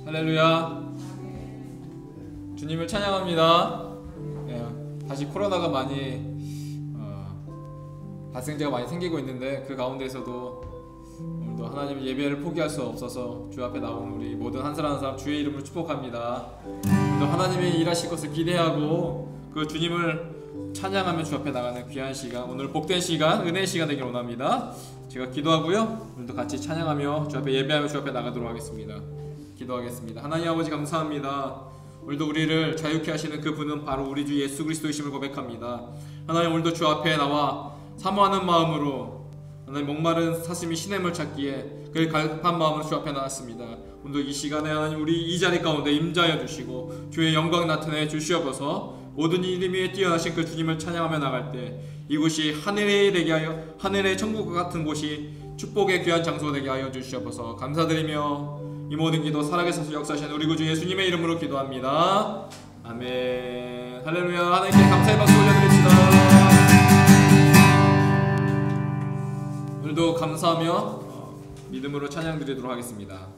할렐루야. 주님을 찬양합니다. 네, 다시 코로나가 많이 발생자가 많이 생기고 있는데 그 가운데서도 오늘도 하나님의 예배를 포기할 수 없어서 주 앞에 나온 우리 모든 한 사람 한 사람 주의 이름으로 축복합니다. 오늘도 하나님이 일하실 것을 기대하고 그 주님을 찬양하며 주 앞에 나가는 귀한 시간, 오늘 복된 시간, 은혜의 시간 되길 원합니다. 제가 기도하고요, 오늘도 같이 찬양하며 주 앞에 예배하며 주 앞에 나가도록 하겠습니다. 기도하겠습니다. 하나님 아버지 감사합니다. 오늘도 우리를 자유케 하시는 그 분은 바로 우리 주 예수 그리스도이심을 고백합니다. 하나님, 오늘도 주 앞에 나와 사모하는 마음으로 하나님 목마른 사슴이 시냇물 찾기에 그 갈급한 마음으로 주 앞에 나왔습니다. 오늘도 이 시간에 하나님 우리 이 자리 가운데 임자여 주시고 주의 영광 나타내 주시옵소서. 모든 이름 위에 뛰어나신 그 주님을 찬양하며 나갈 때 이곳이 하늘의 되게 하여 하늘의 천국 같은 곳이 축복의 귀한 장소 되게 하여 주시옵소서. 감사드리며 이 모든 기도 살아계셔서 역사하시는 우리 구주 예수님의 이름으로 기도합니다. 아멘. 할렐루야. 하나님께 감사의 박수 올려드립시다. 오늘도 감사하며 믿음으로 찬양 드리도록 하겠습니다.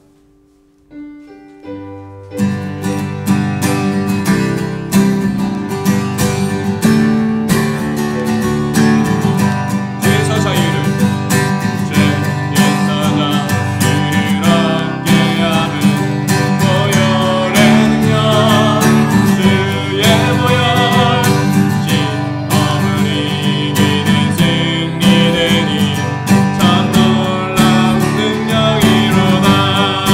참 놀라운 능력이로다.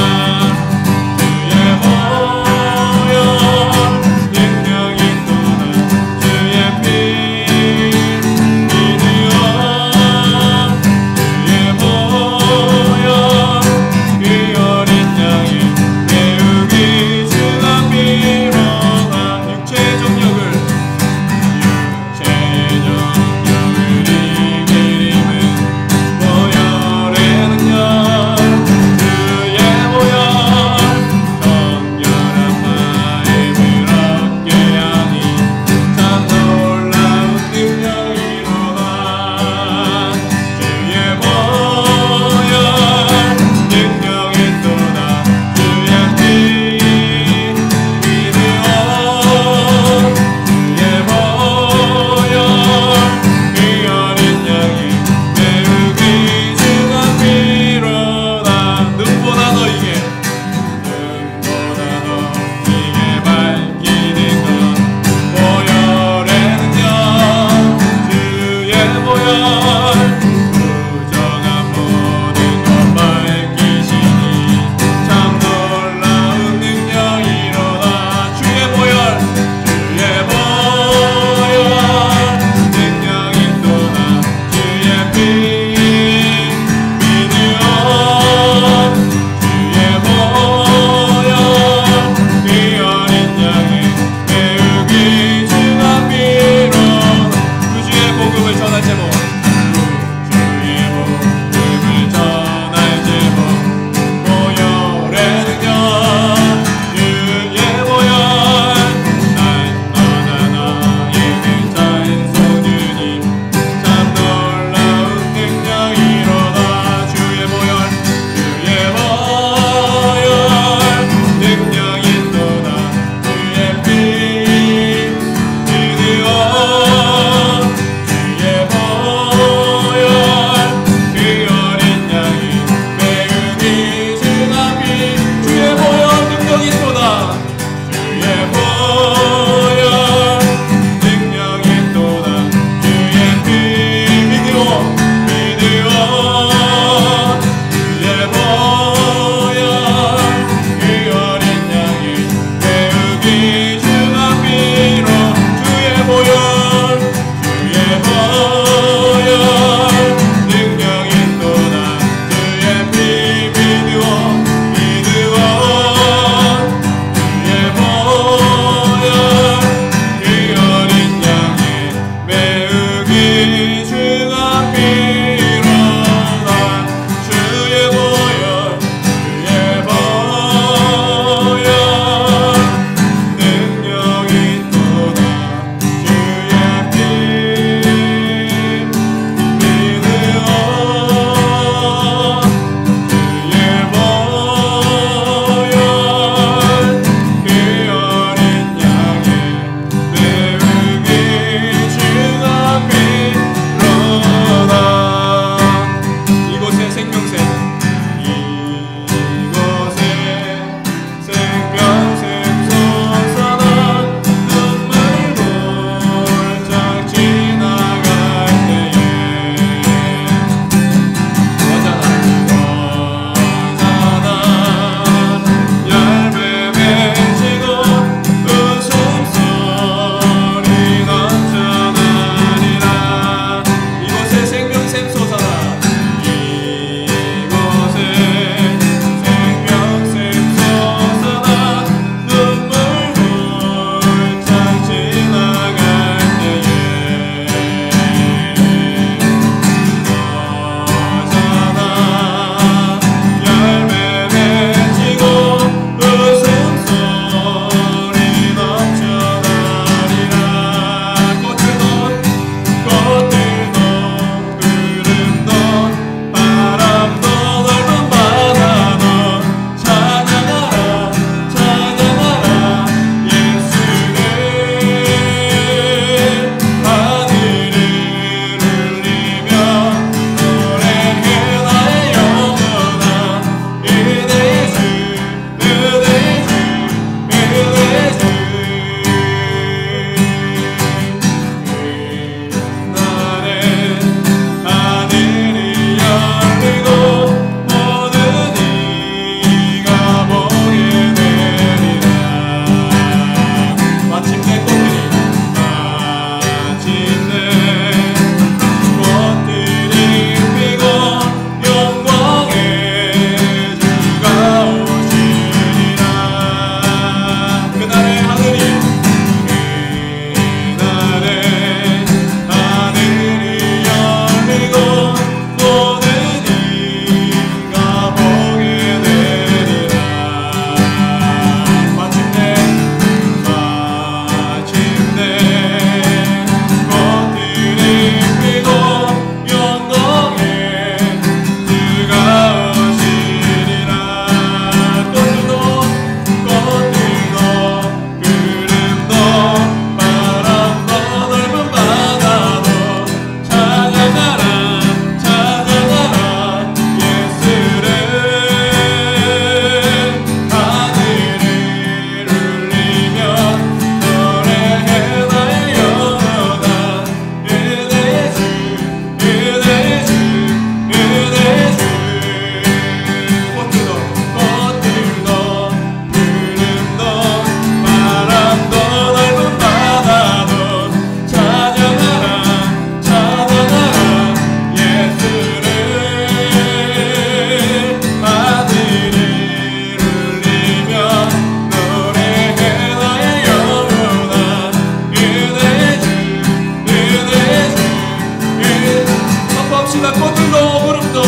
찬양합니다. 꽃들도 구름도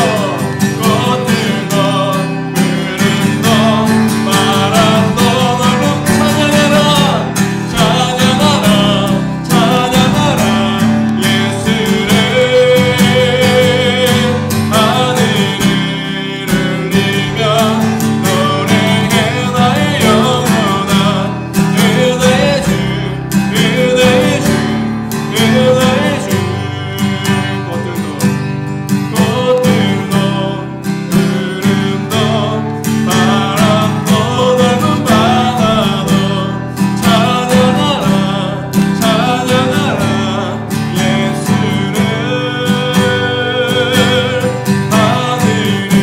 꽃들도 구름도 바람도 넓은 찬양하라 찬양하라 찬양하라 예수를 하늘을 울리며 노래해 나의 영혼아 그대 주 그대 주 그대 주 꽃들도 구름도 바람도 넓은 바다도 찬양하라 찬양하라 예수를 하늘을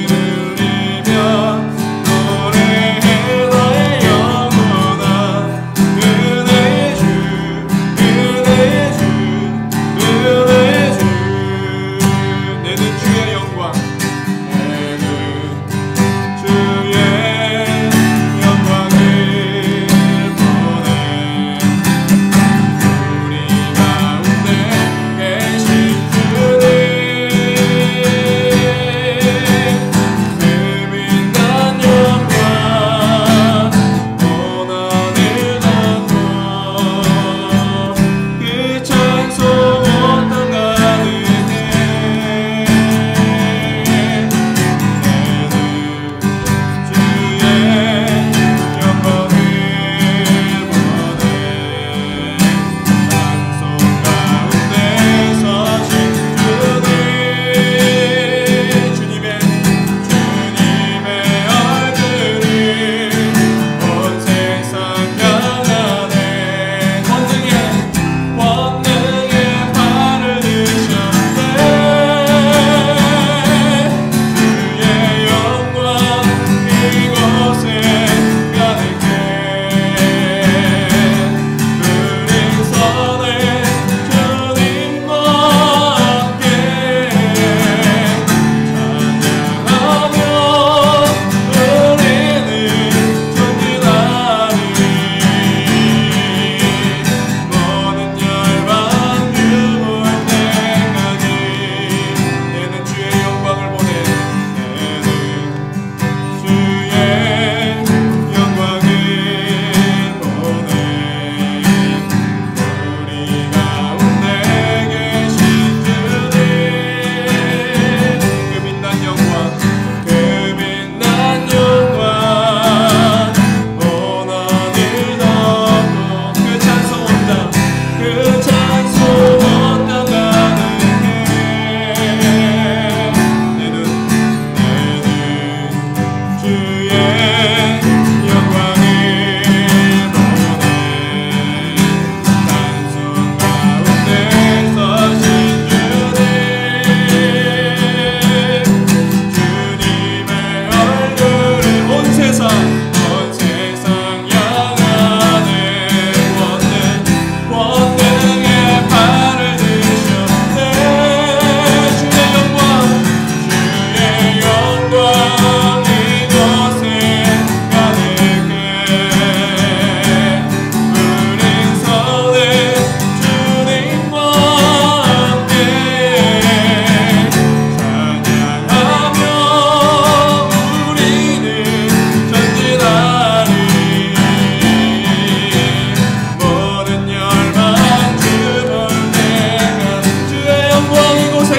울리며 노래해 나의 영혼아 그대 주 그대 주 그대 주 내는 주의 영광 내는 주의 영광을 보내 우리 가운데 계신 주님 그 빛난 영광 고난을 덮고 그 찬송 온통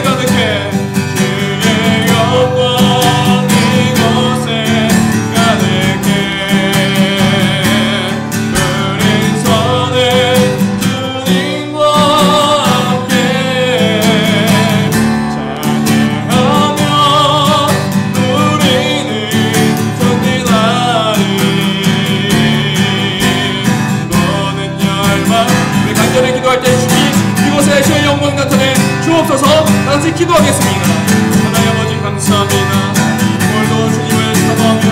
가득해 같이 기도하겠습니다. 하나님 아버지 감사합니다. 오늘도 주님을 사모하며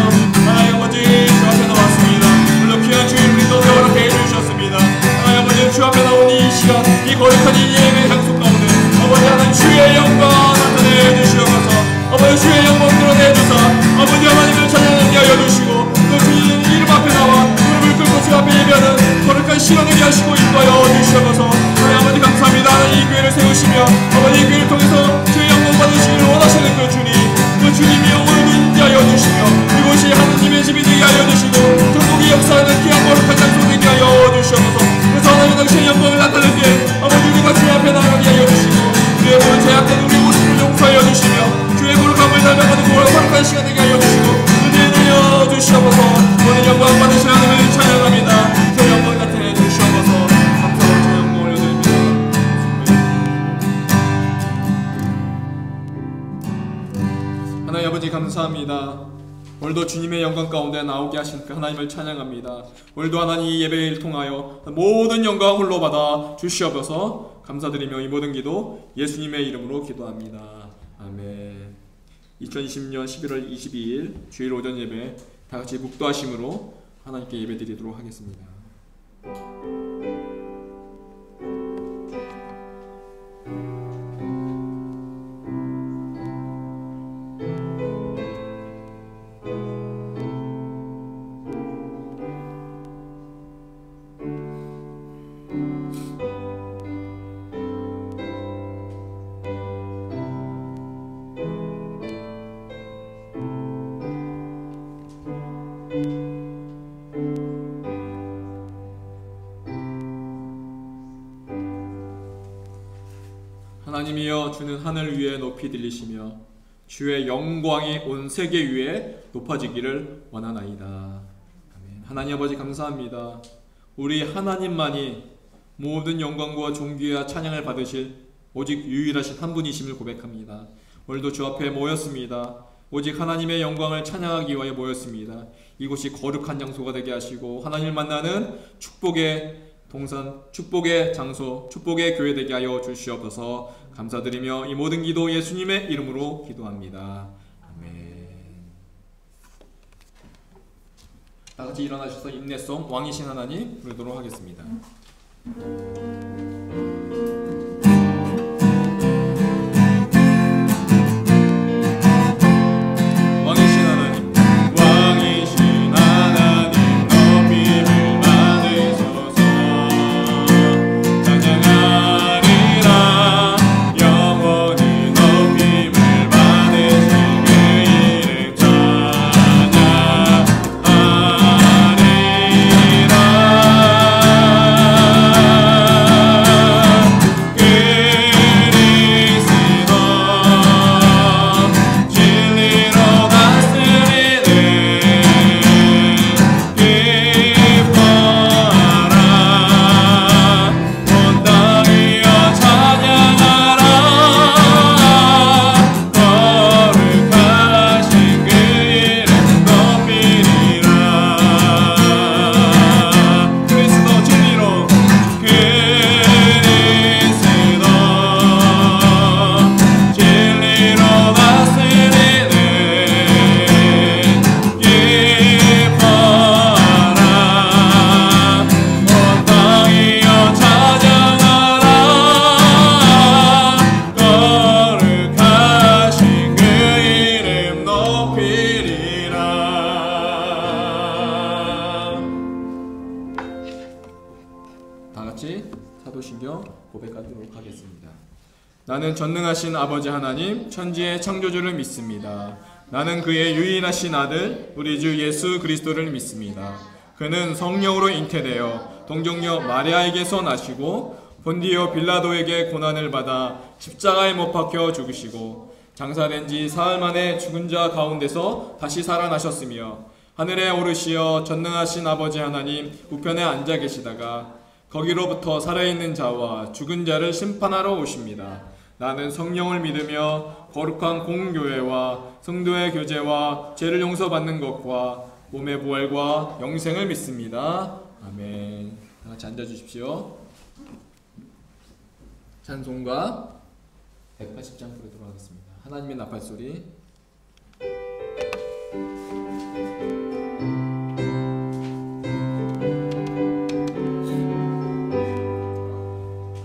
하나님 아버지 주 앞에 나왔습니다. 물론 귀한 주일 우리도 허락해 주셨습니다. 하나님 아버지 주 앞에 나온 이 시간, 이 거룩한 이 예배 장소 가운데 아버지 하나님 주의 영광 나타내 주시옵소서. 아버지 주의 영광 드러내 주사 아버지 하나님을 찬양하게 하여 주시고 또 주님 이름 앞에 나와 무릎을 꿇고 주 앞에 예배하는 거룩한 시간을 하시고 인도하여 주시옵소서. 하나님 아버지 감사합니다. 하나님 이 교회를 세우시며 아버지 이 교회를 통해서 아버지 감사합니다. 오늘도 주님의 영광 가운데 나오게 하신 그 하나님을 찬양합니다. 오늘도 하나님 이 예배를 통하여 모든 영광 홀로 받아 주시옵소서. 감사드리며 이 모든 기도 예수님의 이름으로 기도합니다. 아멘. 2020년 11월 22일 주일 오전 예배 다같이 묵도하심으로 하나님께 예배드리도록 하겠습니다. 하나님이여 주는 하늘 위에 높이 들리시며 주의 영광이 온 세계 위에 높아지기를 원하나이다. 아멘. 하나님 아버지 감사합니다. 우리 하나님만이 모든 영광과 존귀와 찬양을 받으실 오직 유일하신 한 분이심을 고백합니다. 오늘도 주 앞에 모였습니다. 오직 하나님의 영광을 찬양하기 위하여 모였습니다. 이곳이 거룩한 장소가 되게 하시고 하나님을 만나는 축복의 동산, 축복의 장소, 축복의 교회 되게 하여 주시옵소서. 감사드리며 이 모든 기도 예수님의 이름으로 기도합니다. 아멘. 다같이 일어나셔서 인내송 왕이신 하나님 부르도록 하겠습니다. 나는 전능하신 아버지 하나님 천지의 창조주를 믿습니다. 나는 그의 유일하신 아들 우리 주 예수 그리스도를 믿습니다. 그는 성령으로 잉태되어 동정녀 마리아에게서 나시고 본디오 빌라도에게 고난을 받아 십자가에 못 박혀 죽으시고 장사된 지 사흘 만에 죽은 자 가운데서 다시 살아나셨으며 하늘에 오르시어 전능하신 아버지 하나님 우편에 앉아 계시다가 거기로부터 살아있는 자와 죽은 자를 심판하러 오십니다. 나는 성령을 믿으며 거룩한 공교회와 성도의 교제와 죄를 용서받는 것과 몸의 부활과 영생을 믿습니다. 아멘. 다 같이 앉아주십시오. 찬송가 180장 부르도록 하겠습니다. 하나님의 나팔소리.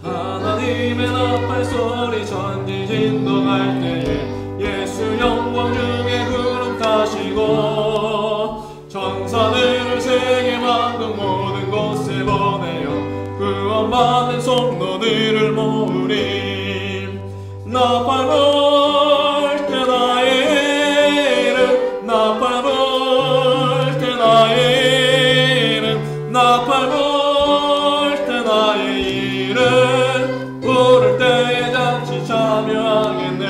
하나님의 나팔소리 전지 진동할 때에 예수 영광 중에 구름 타시고 천사들을 세계 만국 모든 곳에 보내어 구원받는 성도들을 모으리. 나팔 불 때 나의 이름 나팔 불 때 나의 이름 나팔 불 때 나의 이름 부를 때에 잠시 참여하겠네.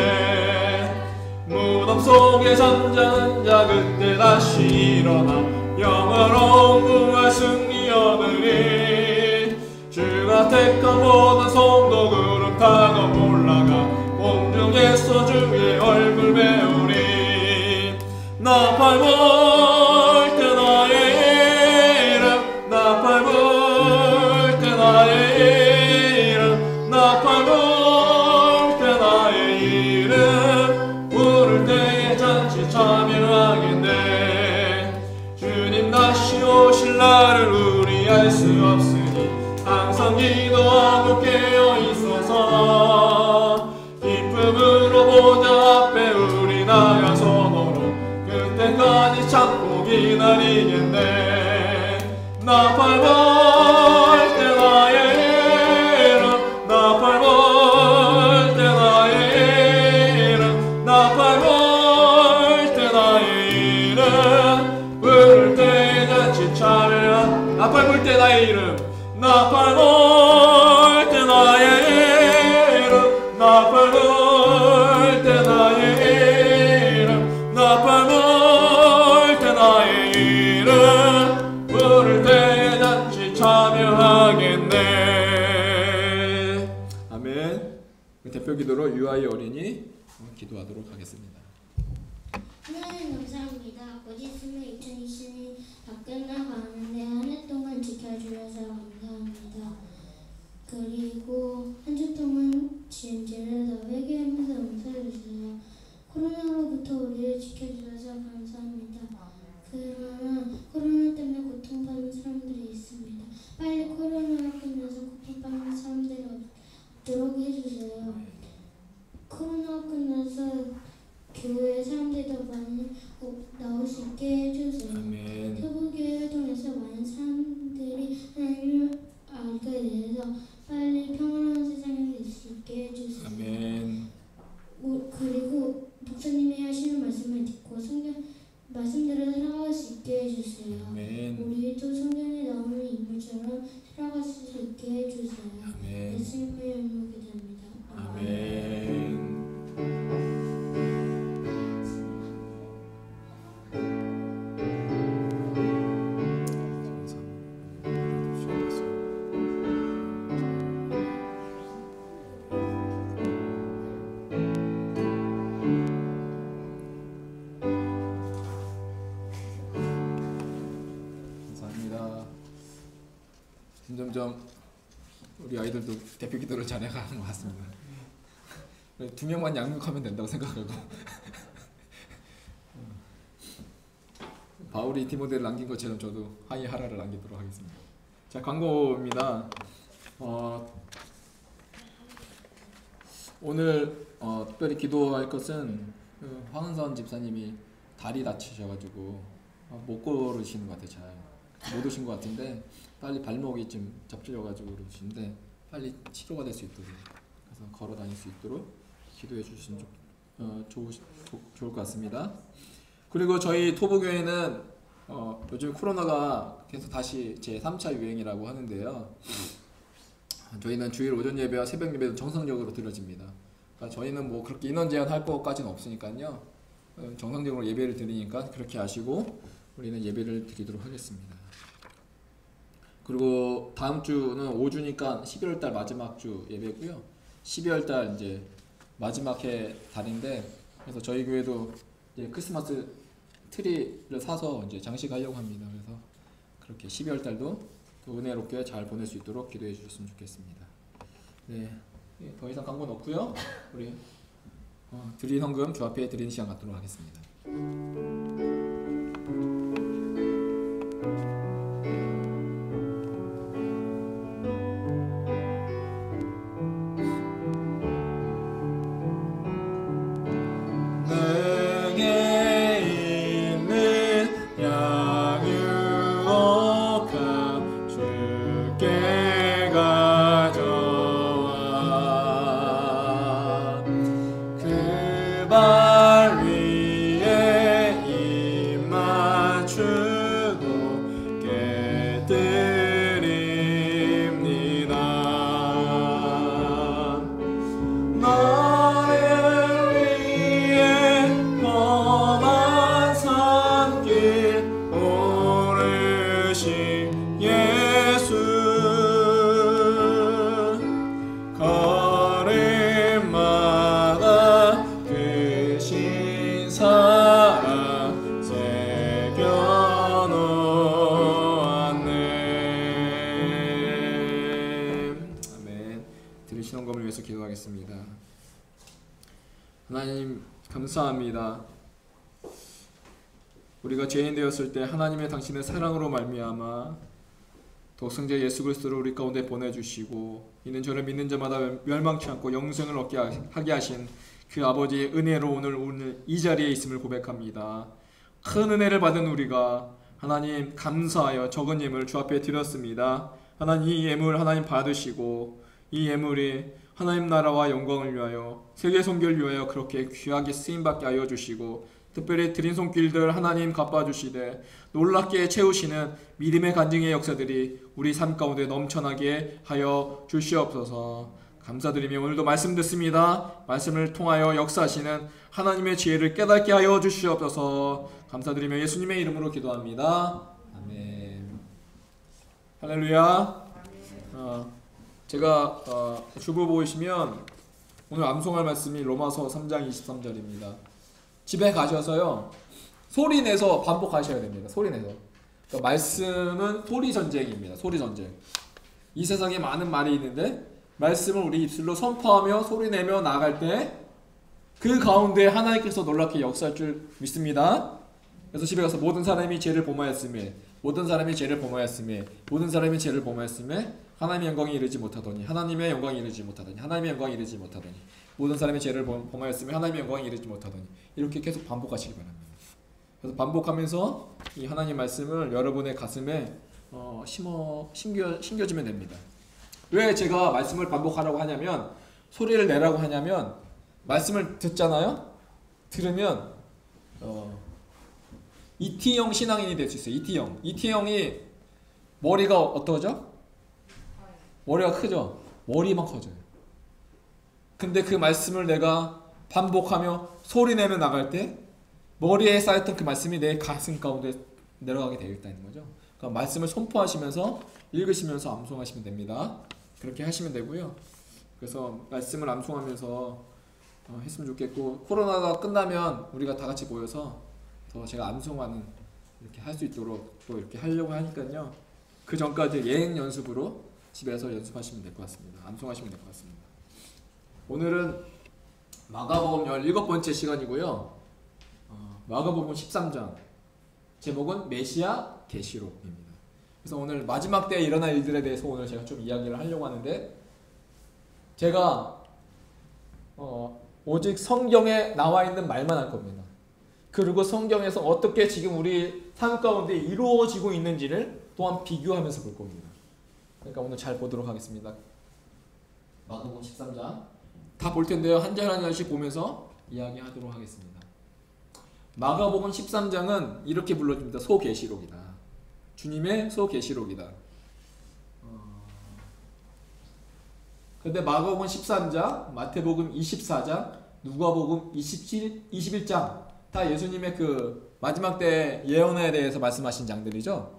무덤 속에 잠자는 자 그때 다시 일어나 영원한 부활 승리 얻으리. 주가 택한 모든 성도 구름 타고 올라가 공중에서 주의 얼굴 배우리. 기다리겠네. 나팔 불 때 나의 이름, 나팔 불 때 나의 이름, 나팔 불 때 나의 이름, 부를 때 잔치 차례하. 나팔 불 때 나의 이름, 나팔 불 때 나의 이름, 나팔 불 때 나의 이름, 나팔 불 때 나의 이름, 부를 때 잔치 참여하겠네. 아멘. 대표 기도로 유아의 어린이 기도하도록 하겠습니다. 하나님 감사합니다. 곧 있으면 2020년이 다 끝나가는데 한 해 동안 지켜주셔서 감사합니다. 그리고 한 주 동안 진지를 더 회개하면서 용서해주세요. 코로나로부터 우리를 지켜주셔서 감사합니다. 그러나 코로나 때문에 고통받는 사람들이 있습니다. 빨리 코로나가 끝나서 고통받는 사람들이 없도록 해주세요. 코로나가 끝나서 교회 사람들이 더 많이 나올 수 있게 해주세요. 아멘. 서부교회 활동에서 많은 사람들이 하나님을 알게 돼서 빨리 평화로운 세상에 될 수 있게 해주세요. 아멘. 그리고 목사님이 하시는 말씀을 듣고 성경 말씀대로 살아갈 수 있게 해주세요. 아멘. 우리도 성경에 나오는 인물처럼 살아갈 수 있게 해주세요. 아멘. 예수님의 이름으로 기도합니다. 아멘. 감사합니다. 점점 우리 아이들도 대표 기도를 잘해가는 것 같습니다. 두 명만 양육하면 된다고 생각하고 바울이 디모데를 남긴 것처럼 저도 하이 하라를 남기도록 하겠습니다. 자, 광고입니다. 오늘 특별히 기도할 것은 황은선 집사님이 다리 다치셔가지고 못 걸으시는 것 같아요. 잘 못 오신 것 같은데 빨리 발목이 좀 접질려가지고 그러시는데 빨리 치료가 될 수 있도록, 그래서 걸어 다닐 수 있도록 기도해 주시면 좋을 것 같습니다. 그리고 저희 토부교회는 요즘 코로나가 계속 다시 제 3차 유행이라고 하는데요. 저희는 주일 오전 예배와 새벽 예배도 정상적으로 드려집니다. 그러니까 저희는 뭐 그렇게 인원 제한할 것까지는 없으니까요. 정상적으로 예배를 드리니까 그렇게 아시고 우리는 예배를 드리도록 하겠습니다. 그리고 다음 주는 5주니까 12월달 마지막 주 예배고요. 12월달 이제 마지막 해 달인데, 그래서 저희 교회도 이제 크리스마스 트리를 사서 이제 장식하려고 합니다. 그래서 그렇게 12월달도 은혜롭게 잘 보낼 수 있도록 기도해 주셨으면 좋겠습니다. 네, 더 이상 광고는 없고요. 우리 드린 헌금 주 앞에 드리는 시간 갖도록 하겠습니다. 하나님 감사합니다. 우리가 죄인 되었을 때 하나님의 당신의 사랑으로 말미암아 독생자 예수 그리스도를 우리 가운데 보내주시고 이는 저를 믿는 자마다 멸망치 않고 영생을 얻게 하게 하신 그 아버지의 은혜로 오늘 이 자리에 있음을 고백합니다. 큰 은혜를 받은 우리가 하나님 감사하여 적은 예물 주 앞에 드렸습니다. 하나님 이 예물 하나님 받으시고 이 예물이 하나님 나라와 영광을 위하여 세계 선교를 위하여 그렇게 귀하게 쓰임받게 하여 주시고 특별히 드린 손길들 하나님 갚아주시되 놀랍게 채우시는 믿음의 간증의 역사들이 우리 삶 가운데 넘쳐나게 하여 주시옵소서. 감사드리며 오늘도 말씀 듣습니다. 말씀을 통하여 역사하시는 하나님의 지혜를 깨닫게 하여 주시옵소서. 감사드리며 예수님의 이름으로 기도합니다. 아멘. 할렐루야. 제가 주보 보이시면 오늘 암송할 말씀이 로마서 3장 23절입니다. 집에 가셔서요 소리 내서 반복하셔야 됩니다. 소리 내서. 그러니까 말씀은 소리 전쟁입니다. 소리 전쟁. 이 세상에 많은 말이 있는데 말씀을 우리 입술로 선포하며 소리 내며 나아갈 때 그 가운데 하나님께서 놀랍게 역사할 줄 믿습니다. 그래서 집에 가서 모든 사람이 죄를 범하였음에 모든 사람이 죄를 범하였음에 모든 사람이 죄를 범하였음에 하나님의 영광이 이르지 못하더니 하나님의 영광이 이르지 못하더니 하나님의 영광이 이르지 못하더니 모든 사람이 죄를 범하였음에 하나님의 영광이 이르지 못하더니 이렇게 계속 반복하시기 바랍니다. 그래서 반복하면서 이 하나님 말씀을 여러분의 가슴에 심겨주면 됩니다. 왜 제가 말씀을 반복하라고 하냐면 소리를 내라고 하냐면 말씀을 듣잖아요. 들으면 이티형 신앙인이 될 수 있어요. 이티형이 머리가 어떠죠? 머리가 크죠? 머리만 커져요. 근데 그 말씀을 내가 반복하며 소리내며 나갈 때 머리에 쌓였던 그 말씀이 내 가슴 가운데 내려가게 되어 있다는 거죠. 그러니까 말씀을 선포하시면서 읽으시면서 암송하시면 됩니다. 그렇게 하시면 되고요. 그래서 말씀을 암송하면서 했으면 좋겠고 코로나가 끝나면 우리가 다 같이 모여서 더 제가 암송하는 이렇게 할 수 있도록 또 이렇게 하려고 하니까요. 그 전까지 예행 연습으로 집에서 연습하시면 될 것 같습니다. 암송하시면 될 것 같습니다. 오늘은 마가복음 17번째 시간이고요. 마가복음 13장 제목은 메시아 계시록입니다. 그래서 오늘 마지막 때에 일어날 일들에 대해서 오늘 제가 좀 이야기를 하려고 하는데 제가 오직 성경에 나와 있는 말만 할 겁니다. 그리고 성경에서 어떻게 지금 우리 삶 가운데 이루어지고 있는지를 또한 비교하면서 볼 겁니다. 그러니까 오늘 잘 보도록 하겠습니다. 마가복음 13장 다 볼 텐데요. 한 절 한 절씩 보면서 이야기하도록 하겠습니다. 마가복음 13장은 이렇게 불러줍니다. 소계시록이다. 주님의 소계시록이다. 근데 마가복음 13장, 마태복음 24장, 누가복음 21장 다 예수님의 그 마지막 때 예언에 대해서 말씀하신 장들이죠.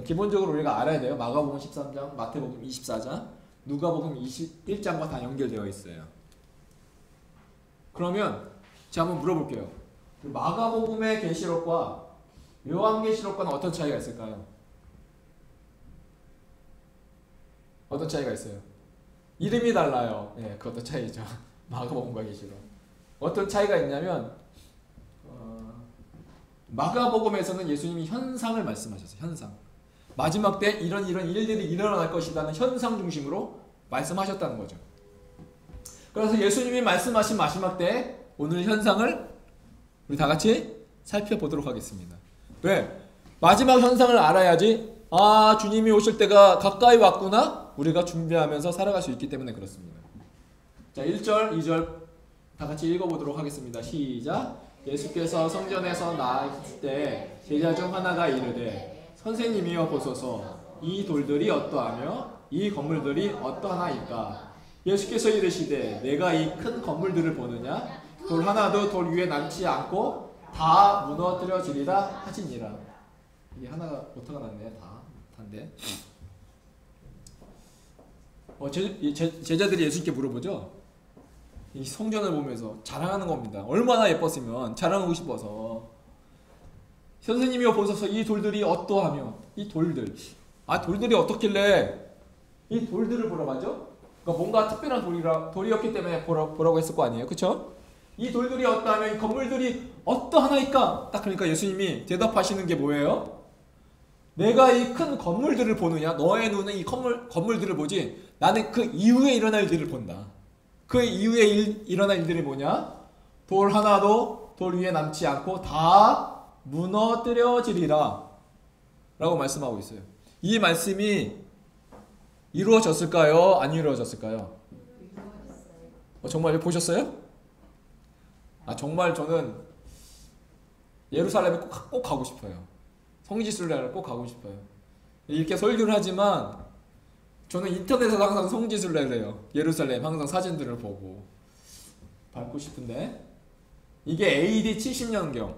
기본적으로 우리가 알아야 돼요. 마가복음 13장, 마태복음 24장, 누가복음 21장과 다 연결되어 있어요. 그러면 제가 한번 물어볼게요. 마가복음의 계시록과 요한계시록과는 어떤 차이가 있을까요? 어떤 차이가 있어요? 이름이 달라요. 예, 그것도 차이죠. 마가복음과 계시록. 어떤 차이가 있냐면 마가복음에서는 예수님이 현상을 말씀하셨어요. 현상. 마지막 때 이런 일들이 일어날 것이라는 현상 중심으로 말씀하셨다는 거죠. 그래서 예수님이 말씀하신 마지막 때 오늘 현상을 우리 다 같이 살펴보도록 하겠습니다. 왜? 마지막 현상을 알아야지 주님이 오실 때가 가까이 왔구나 우리가 준비하면서 살아갈 수 있기 때문에 그렇습니다. 자, 1절 2절 다 같이 읽어보도록 하겠습니다. 시작. 예수께서 성전에서 나았을 때 제자 중 하나가 이르되 선생님이여 보소서 이 돌들이 어떠하며 이 건물들이 어떠하나이까. 예수께서 이르시되 내가 이 큰 건물들을 보느냐. 돌 하나도 돌 위에 남지 않고 다 무너뜨려지리라 하시니라. 이게 하나가 오타가 났네. 다인데 제자들이 예수님께 물어보죠. 이 성전을 보면서 자랑하는 겁니다. 얼마나 예뻤으면 자랑하고 싶어서. 선생님이여 보소서 이 돌들이 어떠하며 이 돌들. 돌들이 어떻길래 이 돌들을 보러 가죠? 그러니까 뭔가 특별한 돌이었기 때문에 보라고 했을 거 아니에요. 그쵸? 이 돌들이 어떠하며 이 건물들이 어떠하나이까. 딱 그러니까 예수님이 대답하시는 게 뭐예요? 내가 이 큰 건물들을 보느냐? 너의 눈은 이 건물들을 보지 나는 그 이후에 일어날 일들을 본다. 그 이후에 일어날 일들이 뭐냐? 돌 하나도 돌 위에 남지 않고 다 무너뜨려지리라 라고 말씀하고 있어요. 이 말씀이 이루어졌을까요? 안 이루어졌을까요? 정말 보셨어요? 정말 저는 예루살렘에 꼭 가고 싶어요. 성지순례를 꼭 가고 싶어요. 이렇게 설교를 하지만 저는 인터넷에서 항상 성지순례를 해요. 예루살렘 항상 사진들을 보고 밟고 싶은데, 이게 AD 70년경,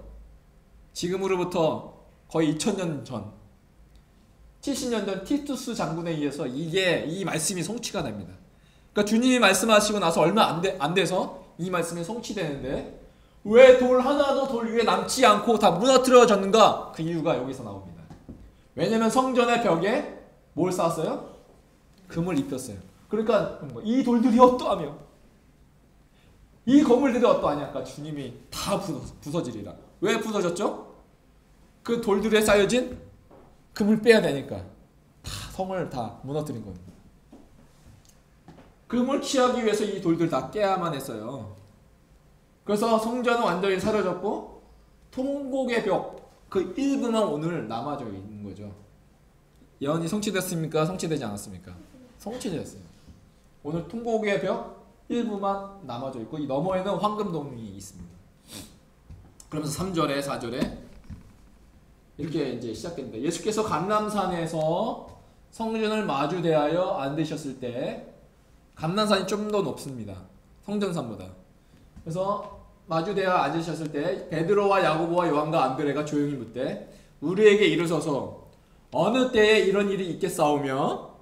지금으로부터 거의 2000년 전, 70년 전 티투스 장군에 의해서 이 말씀이 성취가 됩니다. 그러니까 주님이 말씀하시고 나서 얼마 안 돼서 이 말씀이 성취되는데, 왜 돌 하나도 돌 위에 남지 않고 다 무너뜨려졌는가? 그 이유가 여기서 나옵니다. 왜냐면 성전의 벽에 뭘 쌓았어요? 금을 입혔어요. 그러니까 이 돌들이 어떠하며 이 건물들이 어떠하냐? 그러니까 주님이 다 부서지리라. 왜 부서졌죠? 그 돌들에 쌓여진 금을 빼야 되니까 다 성을 다 무너뜨린 겁니다. 금을 취하기 위해서 이 돌들 다 깨야만 했어요. 그래서 성전은 완전히 사라졌고 통곡의 벽 그 일부만 오늘 남아져 있는 거죠. 예언이 성취됐습니까? 성취되지 않았습니까? 성취되었어요. 오늘 통곡의 벽 일부만 남아져 있고 이 너머에는 황금동이 있습니다. 그러면서 3절에 4절에 이렇게 이제 시작됩니다. 예수께서 감람산에서 성전을 마주 대하여 앉으셨을 때, 감람산이 좀 더 높습니다. 성전산보다. 그래서 마주 대하여 앉으셨을 때 베드로와 야고보와 요한과 안드레가 조용히 묻되, 우리에게 이르소서 어느 때에 이런 일이 있겠사오며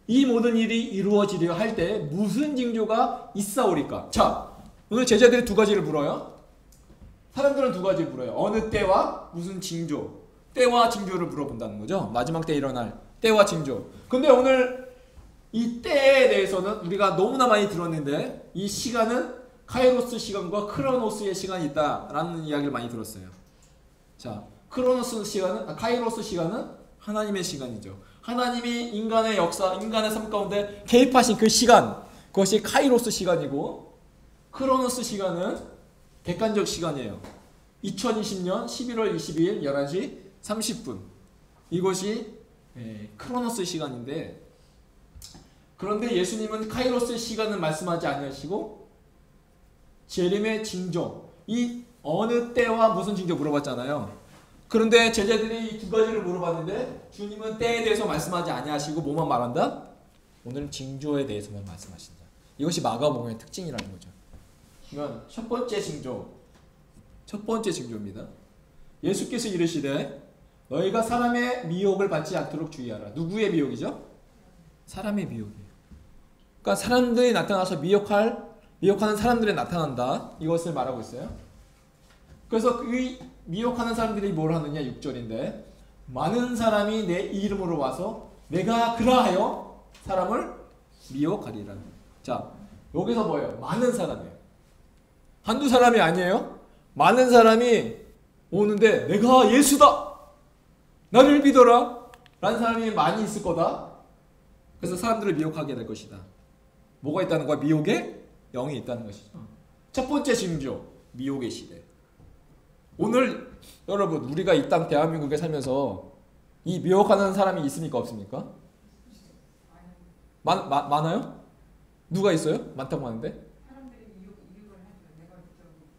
이 모든 일이 이루어지려 할 때 무슨 징조가 있사오리까? 자, 오늘 제자들이 두 가지를 물어요. 사람들은 두 가지를 물어요. 어느 때와 무슨 징조. 때와 징조를 물어본다는 거죠. 마지막 때 일어날 때와 징조. 근데 오늘 이 때에 대해서는 우리가 너무나 많이 들었는데, 이 시간은 카이로스 시간과 크로노스의 시간이 있다라는 이야기를 많이 들었어요. 자, 카이로스 시간은 하나님의 시간이죠. 하나님이 인간의 역사, 인간의 삶 가운데 개입하신 그 시간, 그것이 카이로스 시간이고, 크로노스 시간은 객관적 시간이에요. 2020년 11월 22일 11시 30분. 이것이 크로노스 시간인데, 그런데 예수님은 카이로스 시간을 말씀하지 아니하시고 재림의 징조, 이 어느 때와 무슨 징조 물어봤잖아요. 그런데 제자들이 이 두 가지를 물어봤는데 주님은 때에 대해서 말씀하지 아니하시고 뭐만 말한다? 오늘 징조에 대해서만 말씀하신다. 이것이 마가복음의 특징이라는 거죠. 그러면 첫 번째 징조입니다. 예수께서 이르시되 너희가 사람의 미혹을 받지 않도록 주의하라. 누구의 미혹이죠? 사람의 미혹이에요. 그러니까 사람들이 나타나서 미혹하는 사람들이 나타난다. 이것을 말하고 있어요. 그래서 그 미혹하는 사람들이 뭘 하느냐? 6절인데 많은 사람이 내 이름으로 와서 내가 그라하여 사람을 미혹하리라. 자, 여기서 뭐예요? 많은 사람이에요. 한두 사람이 아니에요. 많은 사람이 오는데 내가 예수다, 나를 믿어라 라는 사람이 많이 있을 거다. 그래서 사람들을 미혹하게 될 것이다. 뭐가 있다는 거야? 미혹의 영이 있다는 것이죠. 첫 번째 징조, 미혹의 시대. 오늘 여러분, 우리가 이 땅 대한민국에 살면서 이 미혹하는 사람이 있습니까? 없습니까? 많아요? 누가 있어요? 많다고 하는데?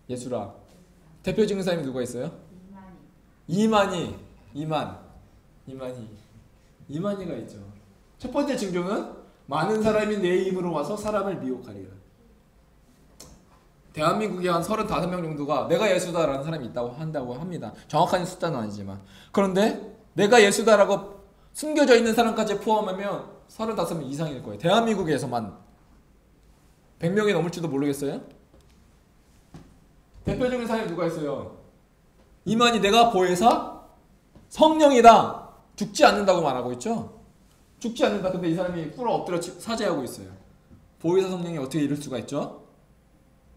예수라. 대표 증사님이 누가 있어요? 이만희가 있죠. 첫 번째 징조는 많은 사람이 내 이름으로 와서 사람을 미혹하리라. 대한민국에 한 35명 정도가 내가 예수다라는 사람이 있다고 한다고 합니다. 정확한 숫자는 아니지만. 그런데 내가 예수다라고 숨겨져 있는 사람까지 포함하면 35명 이상일 거예요. 대한민국에서만 100명이 넘을지도 모르겠어요. 대표적인 사람이 누가 있어요? 이만희. 내가 보혜사 성령이다. 죽지 않는다고 말하고 있죠. 죽지 않는다. 근데 이 사람이 꿇어 엎드려 사죄하고 있어요. 보혜사 성령이 어떻게 이럴 수가 있죠?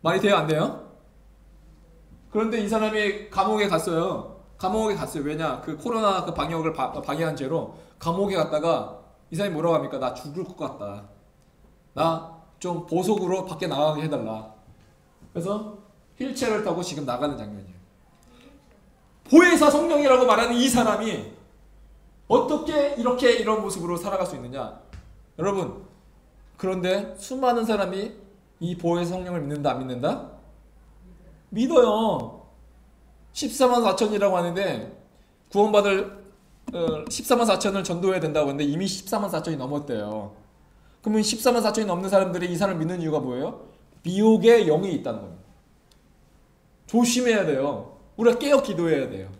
말이 돼요? 안 돼요? 그런데 이 사람이 감옥에 갔어요. 왜냐? 그 코로나 그 방역을 방해한 죄로 감옥에 갔다가 이 사람이 뭐라고 합니까? 나 죽을 것 같다. 나 좀 보석으로 밖에 나가게 해달라. 그래서 휠체어를 타고 지금 나가는 장면이에요. 보혜사 성령이라고 말하는 이 사람이 어떻게 이렇게 이런 모습으로 살아갈 수 있느냐? 여러분, 그런데 수많은 사람이 이 보혜사 성령을 믿는다, 안 믿는다? 믿어요. 14만 4천이라고 하는데 구원받을 14만 4천을 전도해야 된다고 하는데 이미 14만 4천이 넘었대요. 그러면 14만 4천이 넘는 사람들이 이 사람을 믿는 이유가 뭐예요? 미혹의 영이 있다는 겁니다. 조심해야 돼요. 우리가 깨어 기도해야 돼요.